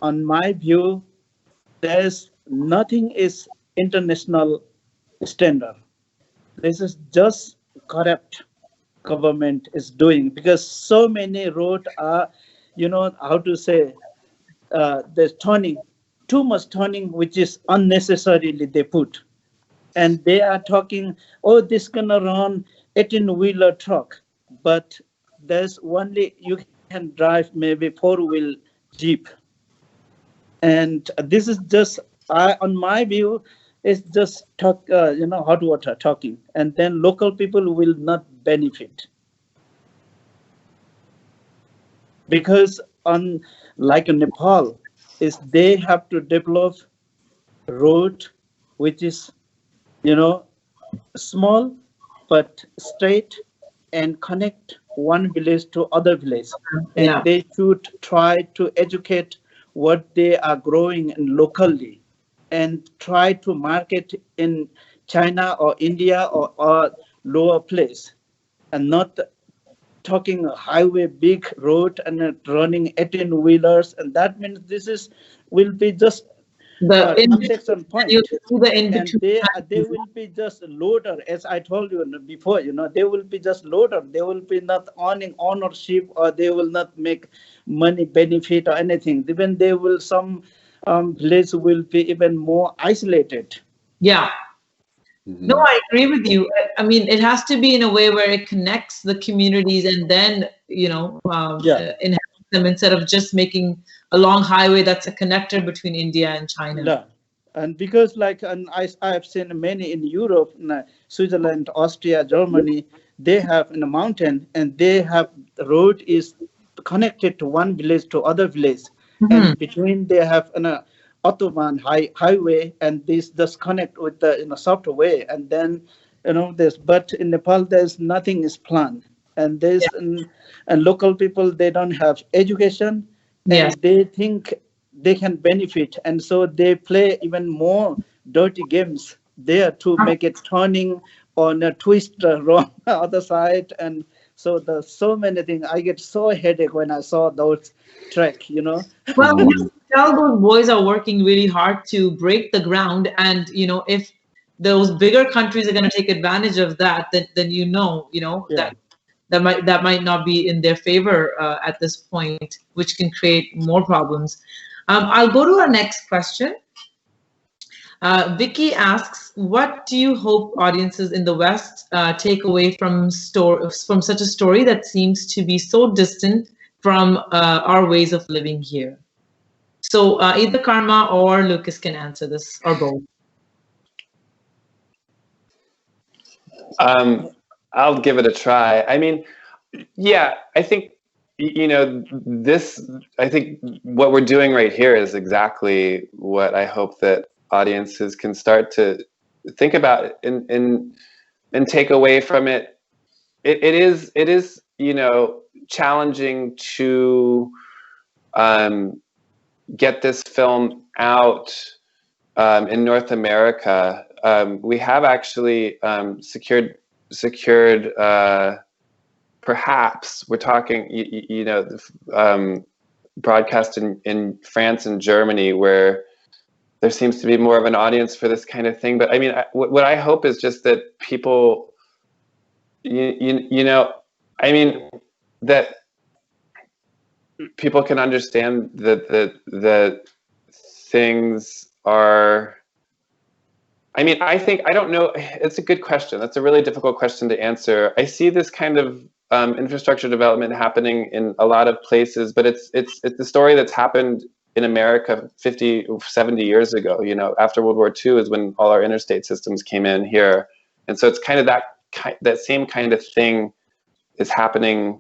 [SPEAKER 3] on my view, there's nothing is international standard. This is just corrupt government is doing, because so many roads are, how to say, there's turning, too much turning, which is unnecessarily they put. And they are talking, oh, this gonna run 18-wheeler truck, but there's only, you can drive maybe 4-wheel Jeep. And this is just, on my view, it's just talk, hot water talking, and then local people will not benefit. Because like in Nepal, is they have to develop road which is, small but straight and connect one village to other village. And they should try to educate what they are growing locally and try to market in China or India or lower place, and not talking a highway, big road and running 18-wheelers. And that means this will be just the intersection point. And they will be just loader, as I told you before, they will be just loader. They will be not owning ownership, or they will not make money benefit or anything. Even they will, some place will be even more isolated.
[SPEAKER 1] Yeah. No, I agree with you. I mean, it has to be in a way where it connects the communities, and then, enhance them, instead of just making a long highway that's a connector between India and China.
[SPEAKER 3] Yeah. And because I have seen many in Europe, Switzerland, Austria, Germany, they have in a mountain, and they have, the road is connected to one village to other village. And between they have an Autobahn highway, and this just connect with the software. And then but in Nepal there's nothing is planned, and there's and local people, they don't have education, and they think they can benefit, and so they play even more dirty games there to make it turning on a twist wrong other side. And so there's so many things. I get so headache when I saw those track,
[SPEAKER 1] Well, you tell those boys are working really hard to break the ground, and if those bigger countries are going to take advantage of that, then that might not be in their favor at this point, which can create more problems. I'll go to our next question. Vicky asks, what do you hope audiences in the West take away from such a story that seems to be so distant from our ways of living here? So either Karma or Lucas can answer this, or both.
[SPEAKER 2] I'll give it a try. I mean, yeah, I think, I think what we're doing right here is exactly what I hope that audiences can start to think about and take away from it. It is challenging to get this film out in North America. We have actually secured perhaps we're talking, you know, broadcast in France and Germany, where there seems to be more of an audience for this kind of thing. But I mean, what I hope is just that people, you know, I mean, that people can understand that things are, I mean, I think, I don't know, it's a good question. That's a really difficult question to answer. I see this kind of infrastructure development happening in a lot of places, but it's the story that's happened in America 50, 70 years ago. You know, after World War II is when all our interstate systems came in here. And so it's kind of that same kind of thing is happening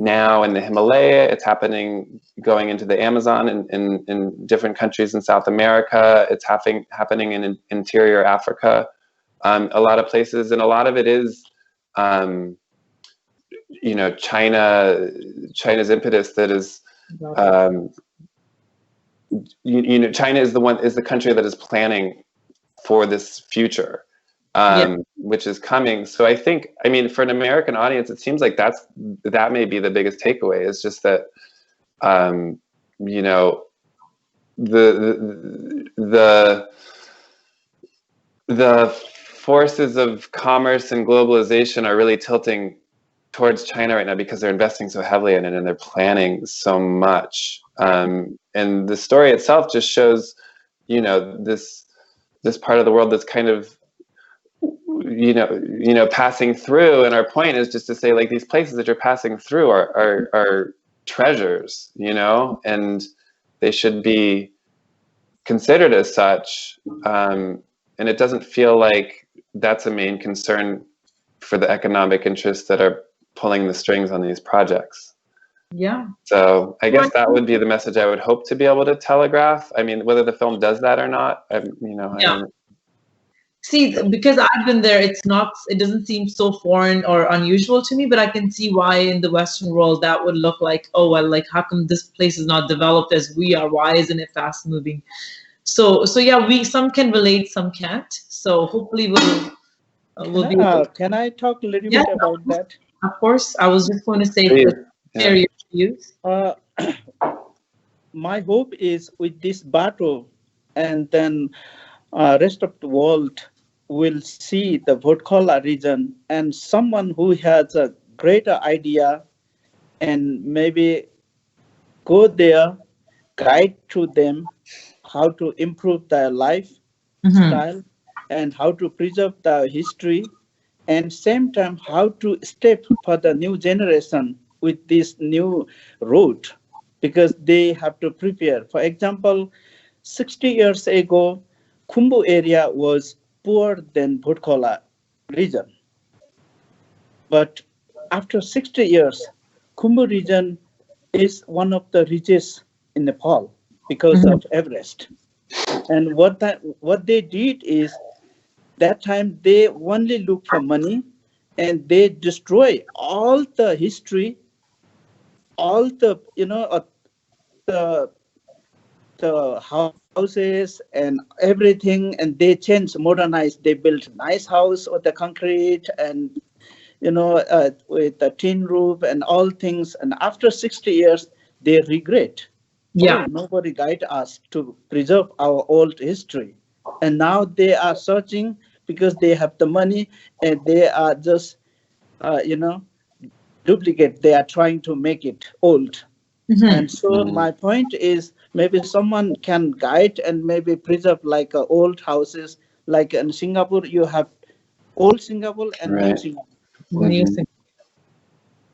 [SPEAKER 2] now in the Himalaya. It's happening going into the Amazon in different countries in South America. It's happening in interior Africa, a lot of places. And a lot of it is, you know, China's impetus that is, you know, China is the country that is planning for this future, which is coming. So I think, I mean, for an American audience, it seems like that may be the biggest takeaway. Is just that, you know, the forces of commerce and globalization are really tilting towards China right now because they're investing so heavily in it and they're planning so much. And the story itself just shows, you know, this part of the world that's kind of, you know, passing through. And our point is just to say, like, these places that you're passing through are treasures, you know, and they should be considered as such. And it doesn't feel like that's a main concern for the economic interests that are pulling the strings on these projects.
[SPEAKER 1] Yeah.
[SPEAKER 2] So I guess that would be the message I would hope to be able to telegraph. I mean, whether the film does that or not, you know.
[SPEAKER 1] Yeah. See, because I've been there, it doesn't seem so foreign or unusual to me, but I can see why in the Western world that would look like, oh, well, like, how come this place is not developed as we are? Why isn't it fast moving? So yeah, some can relate, some can't. So hopefully we'll be.
[SPEAKER 3] Can I talk a little bit about that?
[SPEAKER 1] Of course, I was just going to say, share your views.
[SPEAKER 3] My hope is with this Baato, and then rest of the world will see the Bhotkala region, and someone who has a greater idea and maybe go there, guide to them how to improve their lifestyle and how to preserve their history, and same time how to step for the new generation with this new route, because they have to prepare. For example, 60 years ago, Khumbu area was poorer than Bhotkala region. But after 60 years, Khumbu region is one of the richest in Nepal because of Everest. And what they did is, that time they only look for money, and they destroy all the history, all the, you know, the houses and everything, and they change, modernize. They built nice house with the concrete and, you know, with the tin roof and all things. And after 60 years, they regret.
[SPEAKER 1] Yeah.
[SPEAKER 3] Oh, nobody guide us to preserve our old history. And now they are searching because they have the money, and they are just, you know, duplicate. They are trying to make it old. And so my point is, maybe someone can guide and maybe preserve like old houses. Like in Singapore, you have old Singapore and new Singapore.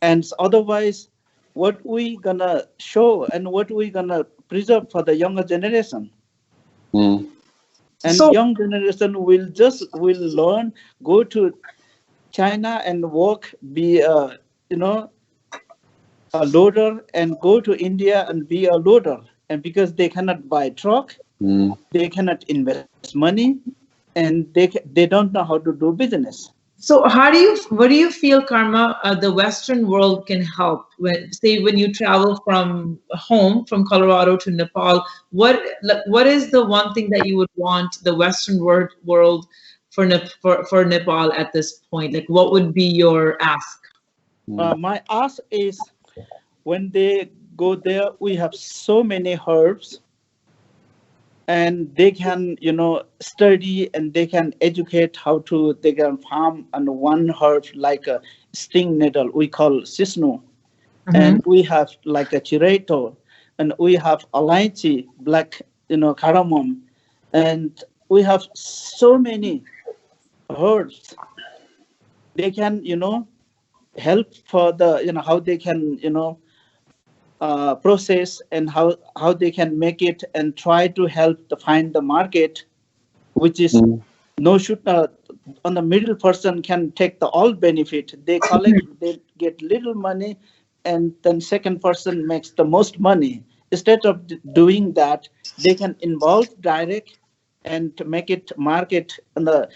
[SPEAKER 3] And otherwise, what we gonna show and what we gonna preserve for the younger generation? And young generation will learn, go to China and work, be a, you know, a loader, and go to India and be a loader. And because they cannot buy truck, they cannot invest money, and they don't know how to do business.
[SPEAKER 1] So what do you feel, Karma, the Western world can help when you travel from home, from Colorado to Nepal? What is the one thing that you would want the Western world for Nepal at this point? Like, what would be your ask?
[SPEAKER 3] my ask is, when they go there, we have so many herbs, and they can, study, and they can educate they can farm on one herb like a sting needle, we call sisnu, and we have like a chirato, and we have alaichi, black, cardamom, and we have so many herbs. They can, help for the, how they can, process, and how they can make it, and try to help to find the market, which is no should on the middle person can take the all benefit. They collect, they get little money, and then second person makes the most money. Instead of doing that, they can involve direct and to make it market in the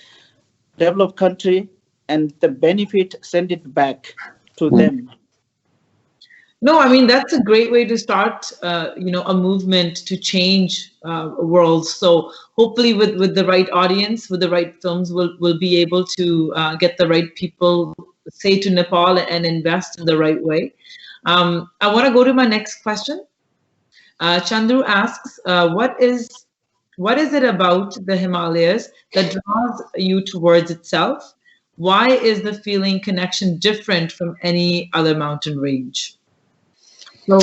[SPEAKER 3] developed country, and the benefit send it back to them.
[SPEAKER 1] No, I mean, that's a great way to start, a movement to change worlds. So hopefully with the right audience, with the right films, we'll be able to get the right people, say, to Nepal and invest in the right way. I want to go to my next question. Chandru asks, what is it about the Himalayas that draws you towards itself? Why is the feeling connection different from any other mountain range? So,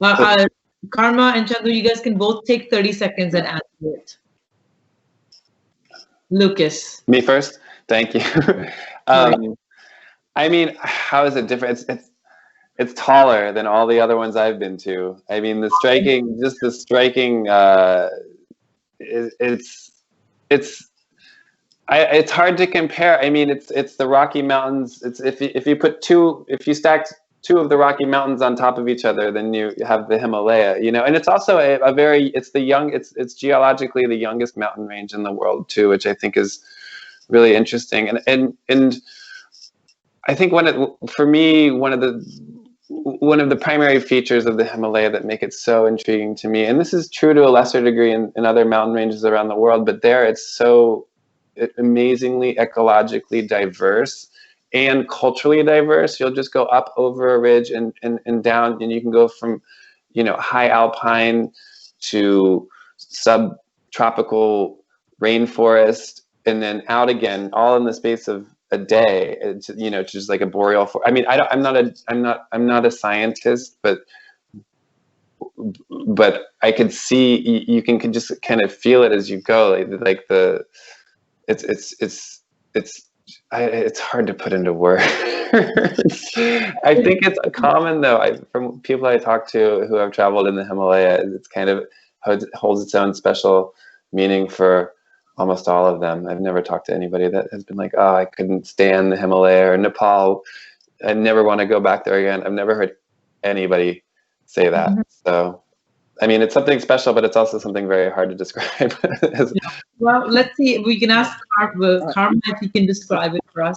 [SPEAKER 1] Karma and Chandru, you guys can both take 30 seconds and answer it. Lucas.
[SPEAKER 2] Me first? Thank you. I mean, how is it different? It's taller than all the other ones I've been to. I mean, the striking, it's hard to compare. I mean, it's the Rocky Mountains. It's if you stacked two of the Rocky Mountains on top of each other, then you have the Himalaya, and it's also it's geologically the youngest mountain range in the world too, which I think is really interesting. And I think one of the primary features of the Himalaya that make it so intriguing to me, and this is true to a lesser degree in other mountain ranges around the world, but there it's so amazingly ecologically diverse and culturally diverse. You'll just go up over a ridge and down, and you can go from, high alpine to subtropical rainforest, and then out again, all in the space of a day. It's, just like a boreal. I mean, I'm not a scientist, but I could see you can just kind of feel it as you go. It's hard to put into words. I think it's common though. From people I talk to who have traveled in the Himalaya, it's kind of holds its own special meaning for almost all of them. I've never talked to anybody that has been like, oh, I couldn't stand the Himalaya or Nepal. I never want to go back there again. I've never heard anybody say that. So, I mean, it's something special, but it's also something very hard to describe.
[SPEAKER 1] Well, let's see. We can ask Karma if he can describe it for us.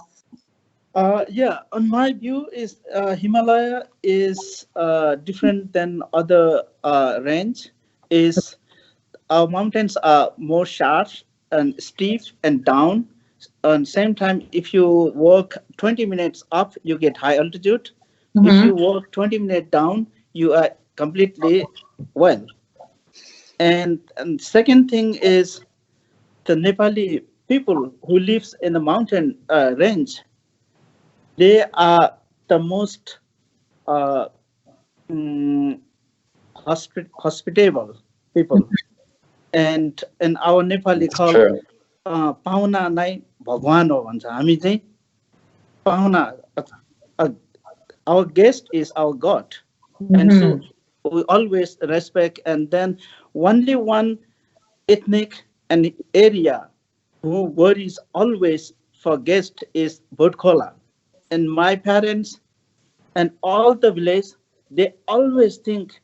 [SPEAKER 3] Yeah, on my view, is Himalaya is different than other range. Is our mountains are more sharp and steep and down. And same time, if you walk 20 minutes up, you get high altitude. If you walk 20 minutes down, you are completely well. And second thing is the Nepali people who lives in the mountain range. They are the most hospitable people. And in our Nepali called Pauna Nai Bhagwan ho bhन्छ हामी चाहिँ Pauna, our guest is our God. And so we always respect. And then only one ethnic and area who worries always for guest is Bhotia. And my parents and all the village, they always think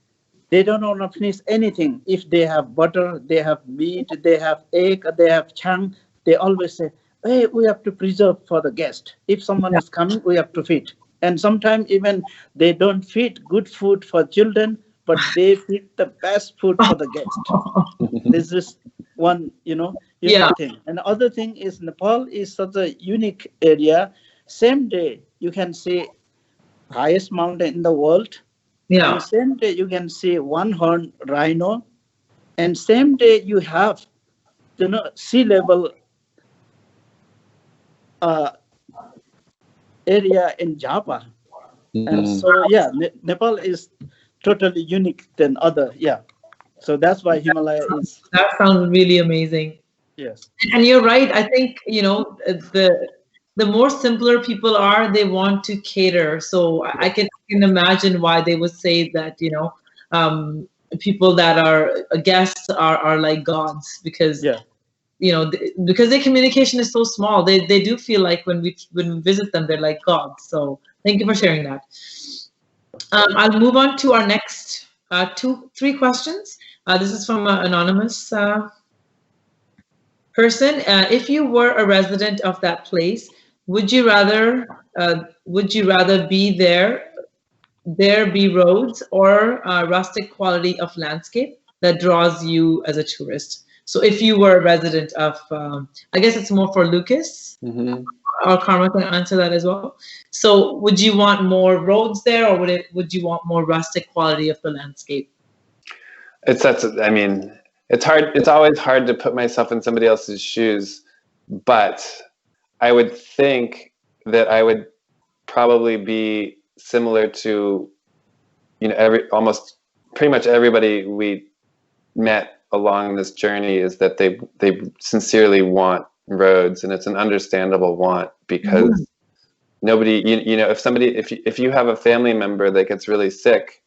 [SPEAKER 3] they don't want to finish anything. If they have butter, they have meat, they have egg, they have chang, they always say, hey, we have to preserve for the guest. If someone is coming, we have to feed. And sometimes even they don't feed good food for children, but they feed the best food for the guest. This is one, unique thing. And the other thing is Nepal is such a unique area. Same day, you can see highest mountain in the world.
[SPEAKER 1] Yeah.
[SPEAKER 3] And same day you can see one-horned rhino, and same day you have, sea level area in Java. And so, yeah, Nepal is totally unique than other. Yeah. So that's why Himalaya is.
[SPEAKER 1] That sounds really amazing.
[SPEAKER 3] Yes.
[SPEAKER 1] And you're right. I think, the more simpler people are, they want to cater. So I can imagine why they would say that, people that are guests are like gods, because because their communication is so small. They do feel like when we visit them, they're like gods. So thank you for sharing that. I'll move on to our next 3 questions. This is from an anonymous person. If you were a resident of that place, would you rather be there be roads or rustic quality of landscape that draws you as a tourist? So if you were a resident of, I guess it's more for Lucas, or Karma can answer that as well. So would you want more roads there, or would you want more rustic quality of the landscape?
[SPEAKER 2] It's hard. It's always hard to put myself in somebody else's shoes, but I would think that I would probably be similar to, almost pretty much everybody we met along this journey, is that they sincerely want roads, and it's an understandable want, because nobody, if you have a family member that gets really sick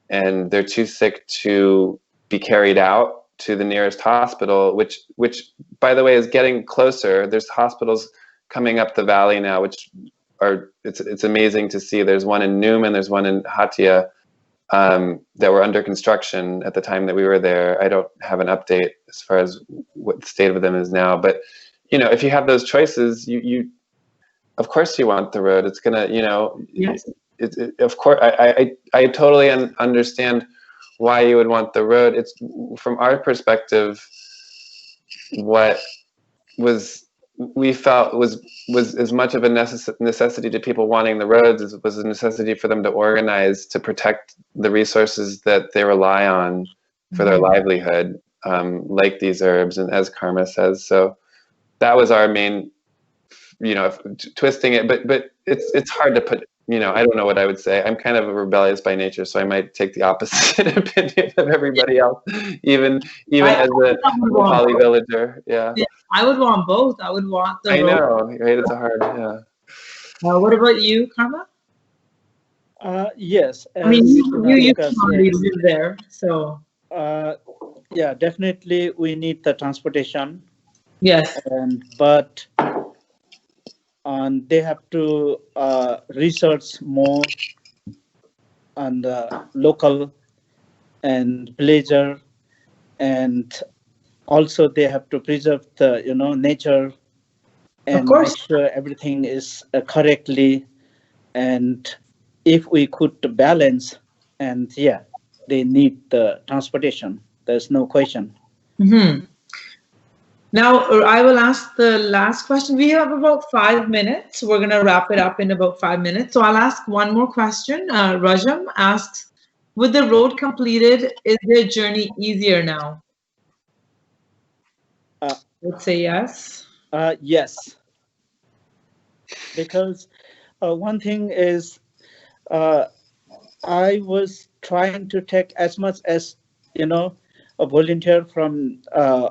[SPEAKER 2] and they're too sick to be carried out to the nearest hospital, which by the way is getting closer. There's hospitals coming up the valley now, which are, it's amazing to see. There's one in Newman, there's one in Hatia, that were under construction at the time that we were there. I don't have an update as far as what the state of them is now, but if you have those choices, you of course you want the road. It's gonna,
[SPEAKER 1] Yes.
[SPEAKER 2] Of course, I totally understand why you would want the road. It's, from our perspective, what we felt was as much of a necessity to people wanting the roads as it was a necessity for them to organize to protect the resources that they rely on for their livelihood, like these herbs, and as Karma says. So that was our main, twisting it, but it's hard to put, I don't know what I would say. I'm kind of a rebellious by nature, so I might take the opposite opinion of everybody else, even as a Nepali villager. Yeah.
[SPEAKER 1] I would want both. I would want the road.
[SPEAKER 2] Know, right? It's hard, yeah.
[SPEAKER 1] What about you, Karma?
[SPEAKER 3] Yes.
[SPEAKER 1] I mean, you live there, so.
[SPEAKER 3] Yeah, definitely we need the transportation.
[SPEAKER 1] Yes.
[SPEAKER 3] But they have to research more on the local and villager, and also they have to preserve the nature and make sure everything is correctly. And if we could balance, and they need the transportation. There's no question.
[SPEAKER 1] Now, I will ask the last question. We have about 5 minutes. We're going to wrap it up in about 5 minutes. So I'll ask one more question. Rajam asks, with the road completed, is their journey easier now? Let's say yes.
[SPEAKER 3] Yes. Because one thing is, I was trying to take as much as, a volunteer from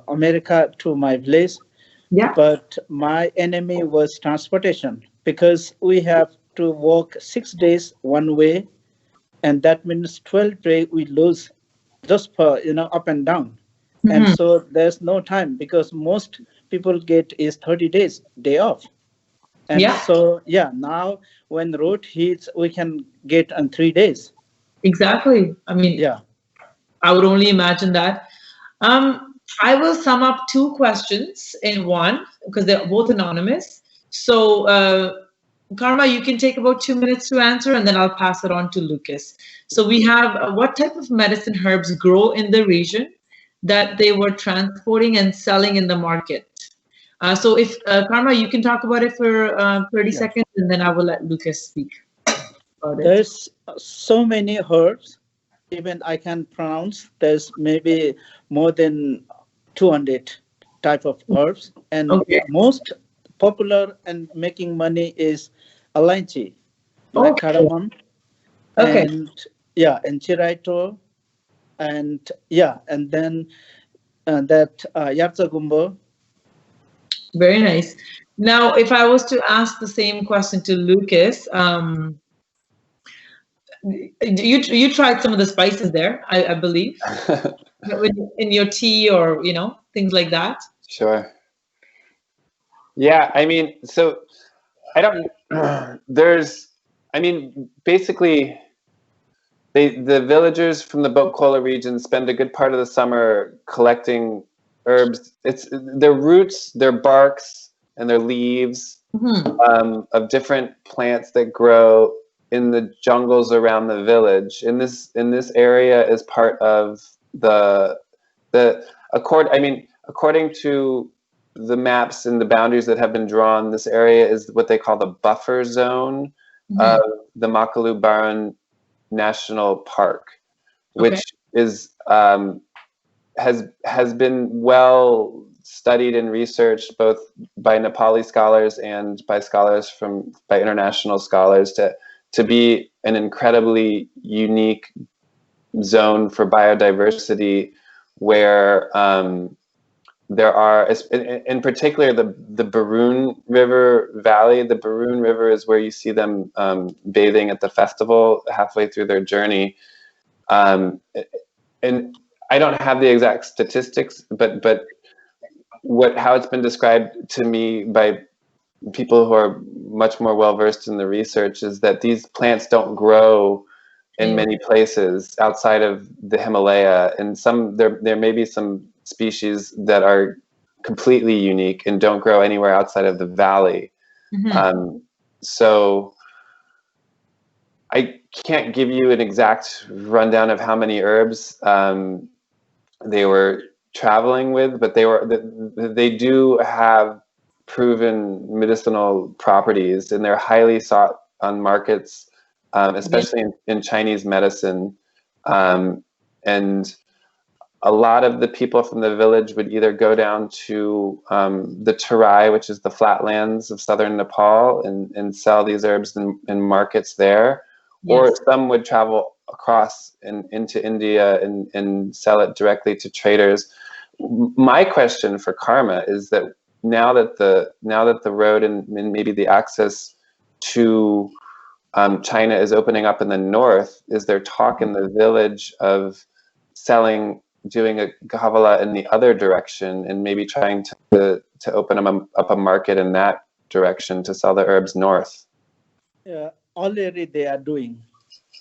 [SPEAKER 3] America to my village.
[SPEAKER 1] Yeah.
[SPEAKER 3] But my enemy was transportation, because we have to walk 6 days one way, and that means 12 days we lose just for, up and down. And so there's no time, because most people get is 30 days day off. And so, now when the road heats, we can get on 3 days.
[SPEAKER 1] Exactly. I mean, I would only imagine that. I will sum up 2 questions in one, because they're both anonymous. So, Karma, you can take about 2 minutes to answer, and then I'll pass it on to Lucas. So we have, what type of medicine herbs grow in the region that they were transporting and selling in the market? So if, Karma, you can talk about it for 30 seconds, and then I will let Lucas speak. about it.
[SPEAKER 3] There's so many herbs, even I can pronounce. There's maybe more than 200 type of herbs, and
[SPEAKER 1] Okay.
[SPEAKER 3] most popular and making money is elaichi, black
[SPEAKER 1] Okay.
[SPEAKER 3] cardamom,
[SPEAKER 1] Okay.
[SPEAKER 3] and and chiraito, and and then that yarza gumbo.
[SPEAKER 1] Very nice. Now, if I was to ask the same question to Lucas, you tried some of the spices there, I believe, in your tea or things like that.
[SPEAKER 2] Sure. Yeah, I mean, so I don't. Basically, the villagers from the Bokkola region spend a good part of the summer collecting herbs. It's their roots, their barks, and their leaves of different plants that grow in the jungles around the village. In this area is part of according to the maps and the boundaries that have been drawn, this area is what they call the buffer zone of the Makalu Baran National Park, which is has been well studied and researched both by Nepali scholars and by international scholars to be an incredibly unique zone for biodiversity, where there are, in particular, the Barun River Valley. The Barun River is where you see them bathing at the festival halfway through their journey. And I don't have the exact statistics, but how it's been described to me by people who are much more well versed in the research is that these plants don't grow in many places outside of the Himalaya, and there may be some species that are completely unique and don't grow anywhere outside of the valley. So I can't give you an exact rundown of how many herbs they were traveling with, but they do have proven medicinal properties, and they're highly sought on markets, especially in Chinese medicine. And a lot of the people from the village would either go down to the Terai, which is the flatlands of southern Nepal, and sell these herbs in markets there, or some would travel across into India and sell it directly to traders. My question for Karma is that now that the road and maybe the access to China is opening up in the north, is there talk in the village of doing a gavala in the other direction and maybe trying to open up a market in that direction to sell the herbs north?
[SPEAKER 3] Yeah, already they are doing,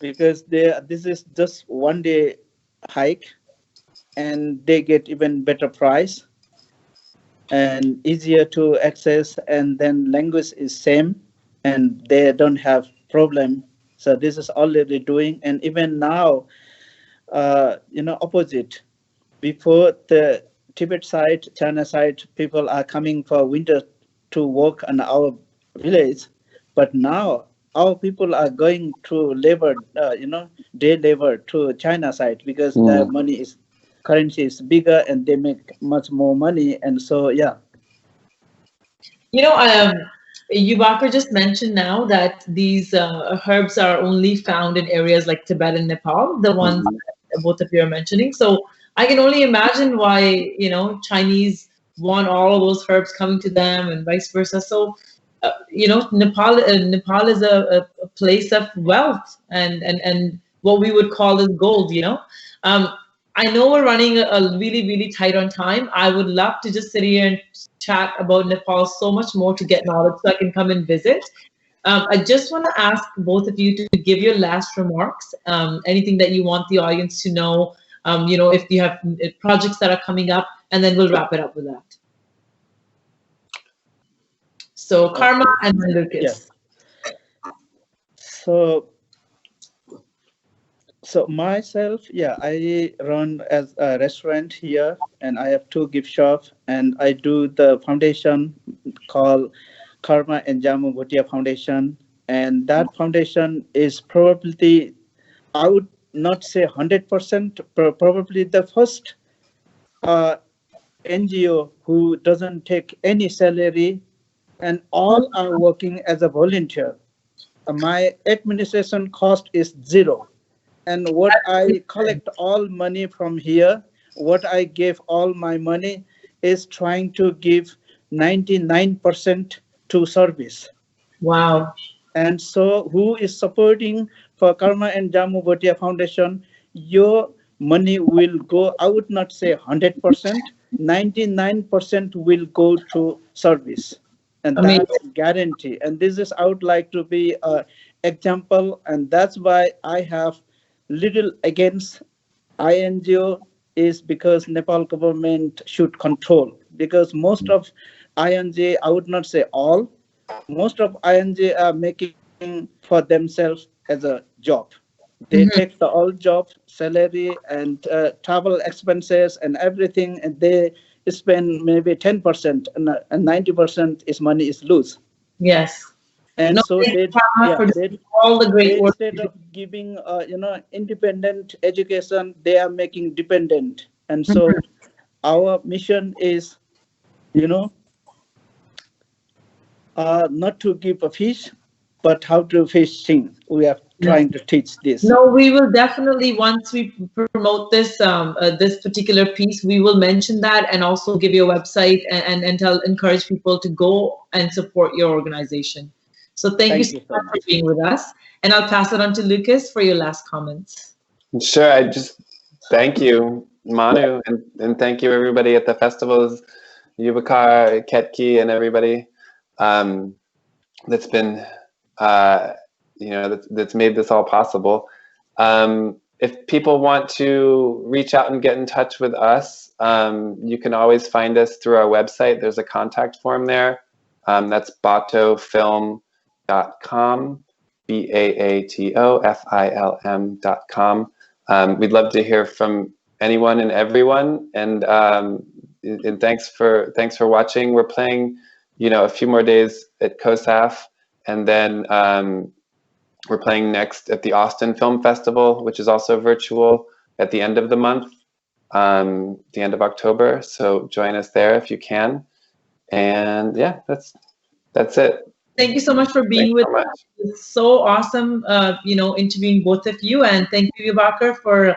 [SPEAKER 3] because this is just 1 day hike, and they get even better price and easier to access, and then language is same, and they don't have problem. So this is already doing, and even now, opposite. Before, the Tibet side, China side, people are coming for winter to work on our village, but now our people are going to labor, day labor to China side, because the currency is bigger and they make much more money, and so
[SPEAKER 1] Yubakar just mentioned now that these herbs are only found in areas like Tibet and Nepal, the ones that both of you are mentioning. So I can only imagine why, Chinese want all of those herbs coming to them and vice versa. So, Nepal is a place of wealth and what we would call as gold, I know we're running a really, really tight on time. I would love to just sit here and chat about Nepal so much more to get knowledge so I can come and visit. I just want to ask both of you to give your last remarks, anything that you want the audience to know, if you have projects that are coming up, and then we'll wrap it up with that. So Karma and then Lucas.
[SPEAKER 3] So myself, I run as a restaurant here, and I have 2 gift shops, and I do the foundation called Karma and Bhotia Foundation, and that foundation is probably, I would not say 100%, probably the first NGO who doesn't take any salary, and all are working as a volunteer. My administration cost is 0. And what I collect all money from here, what I give all my money is trying to give 99% to service.
[SPEAKER 1] Wow.
[SPEAKER 3] And so who is supporting for Karma and Jammu Bhotia Foundation, your money will go, I would not say 100%, 99% will go to service. And that's guarantee. And this is, I would like to be an example. And that's why I have little against INGO, is because Nepal government should control. Because most of INGO, I would not say all, most of INGO are making for themselves as a job. They take the all job salary and travel expenses and everything, and they spend maybe 10%, and 90% is money is loose.
[SPEAKER 1] Yes.
[SPEAKER 3] And so they
[SPEAKER 1] all the great work.
[SPEAKER 3] Instead of giving independent education, they are making dependent. And so our mission is, not to give a fish, but how to fishing. We are trying to teach this.
[SPEAKER 1] No, we will definitely, once we promote this this particular piece, we will mention that and also give you a website and encourage people to go and support your organization. So thank you so much for being with us. And I'll pass it on to Lucas for your last comments.
[SPEAKER 2] Sure. I just thank you, Manu, and thank you everybody at the festivals, Yubakar, Ketki, and everybody that's been that's made this all possible. If people want to reach out and get in touch with us, you can always find us through our website. There's a contact form there. That's baatofilm.com, BAATOFILM.com. We'd love to hear from anyone and everyone, and thanks for watching. We're playing, a few more days at CoSAFF, and then we're playing next at the Austin Film Festival, which is also virtual, at the end of the month, the end of October. So join us there if you can. And yeah, that's it.
[SPEAKER 1] Thank you so much for being with us. It's so awesome, interviewing both of you. And thank you, Yubakar, for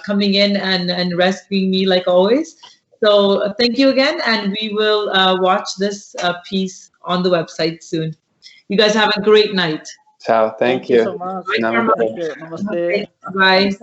[SPEAKER 1] coming in and rescuing me like always. So thank you again, and we will watch this piece on the website soon. You guys have a great night.
[SPEAKER 2] Ciao. Thank you
[SPEAKER 3] So much.
[SPEAKER 2] Namaste.
[SPEAKER 3] Namaste.
[SPEAKER 1] Bye.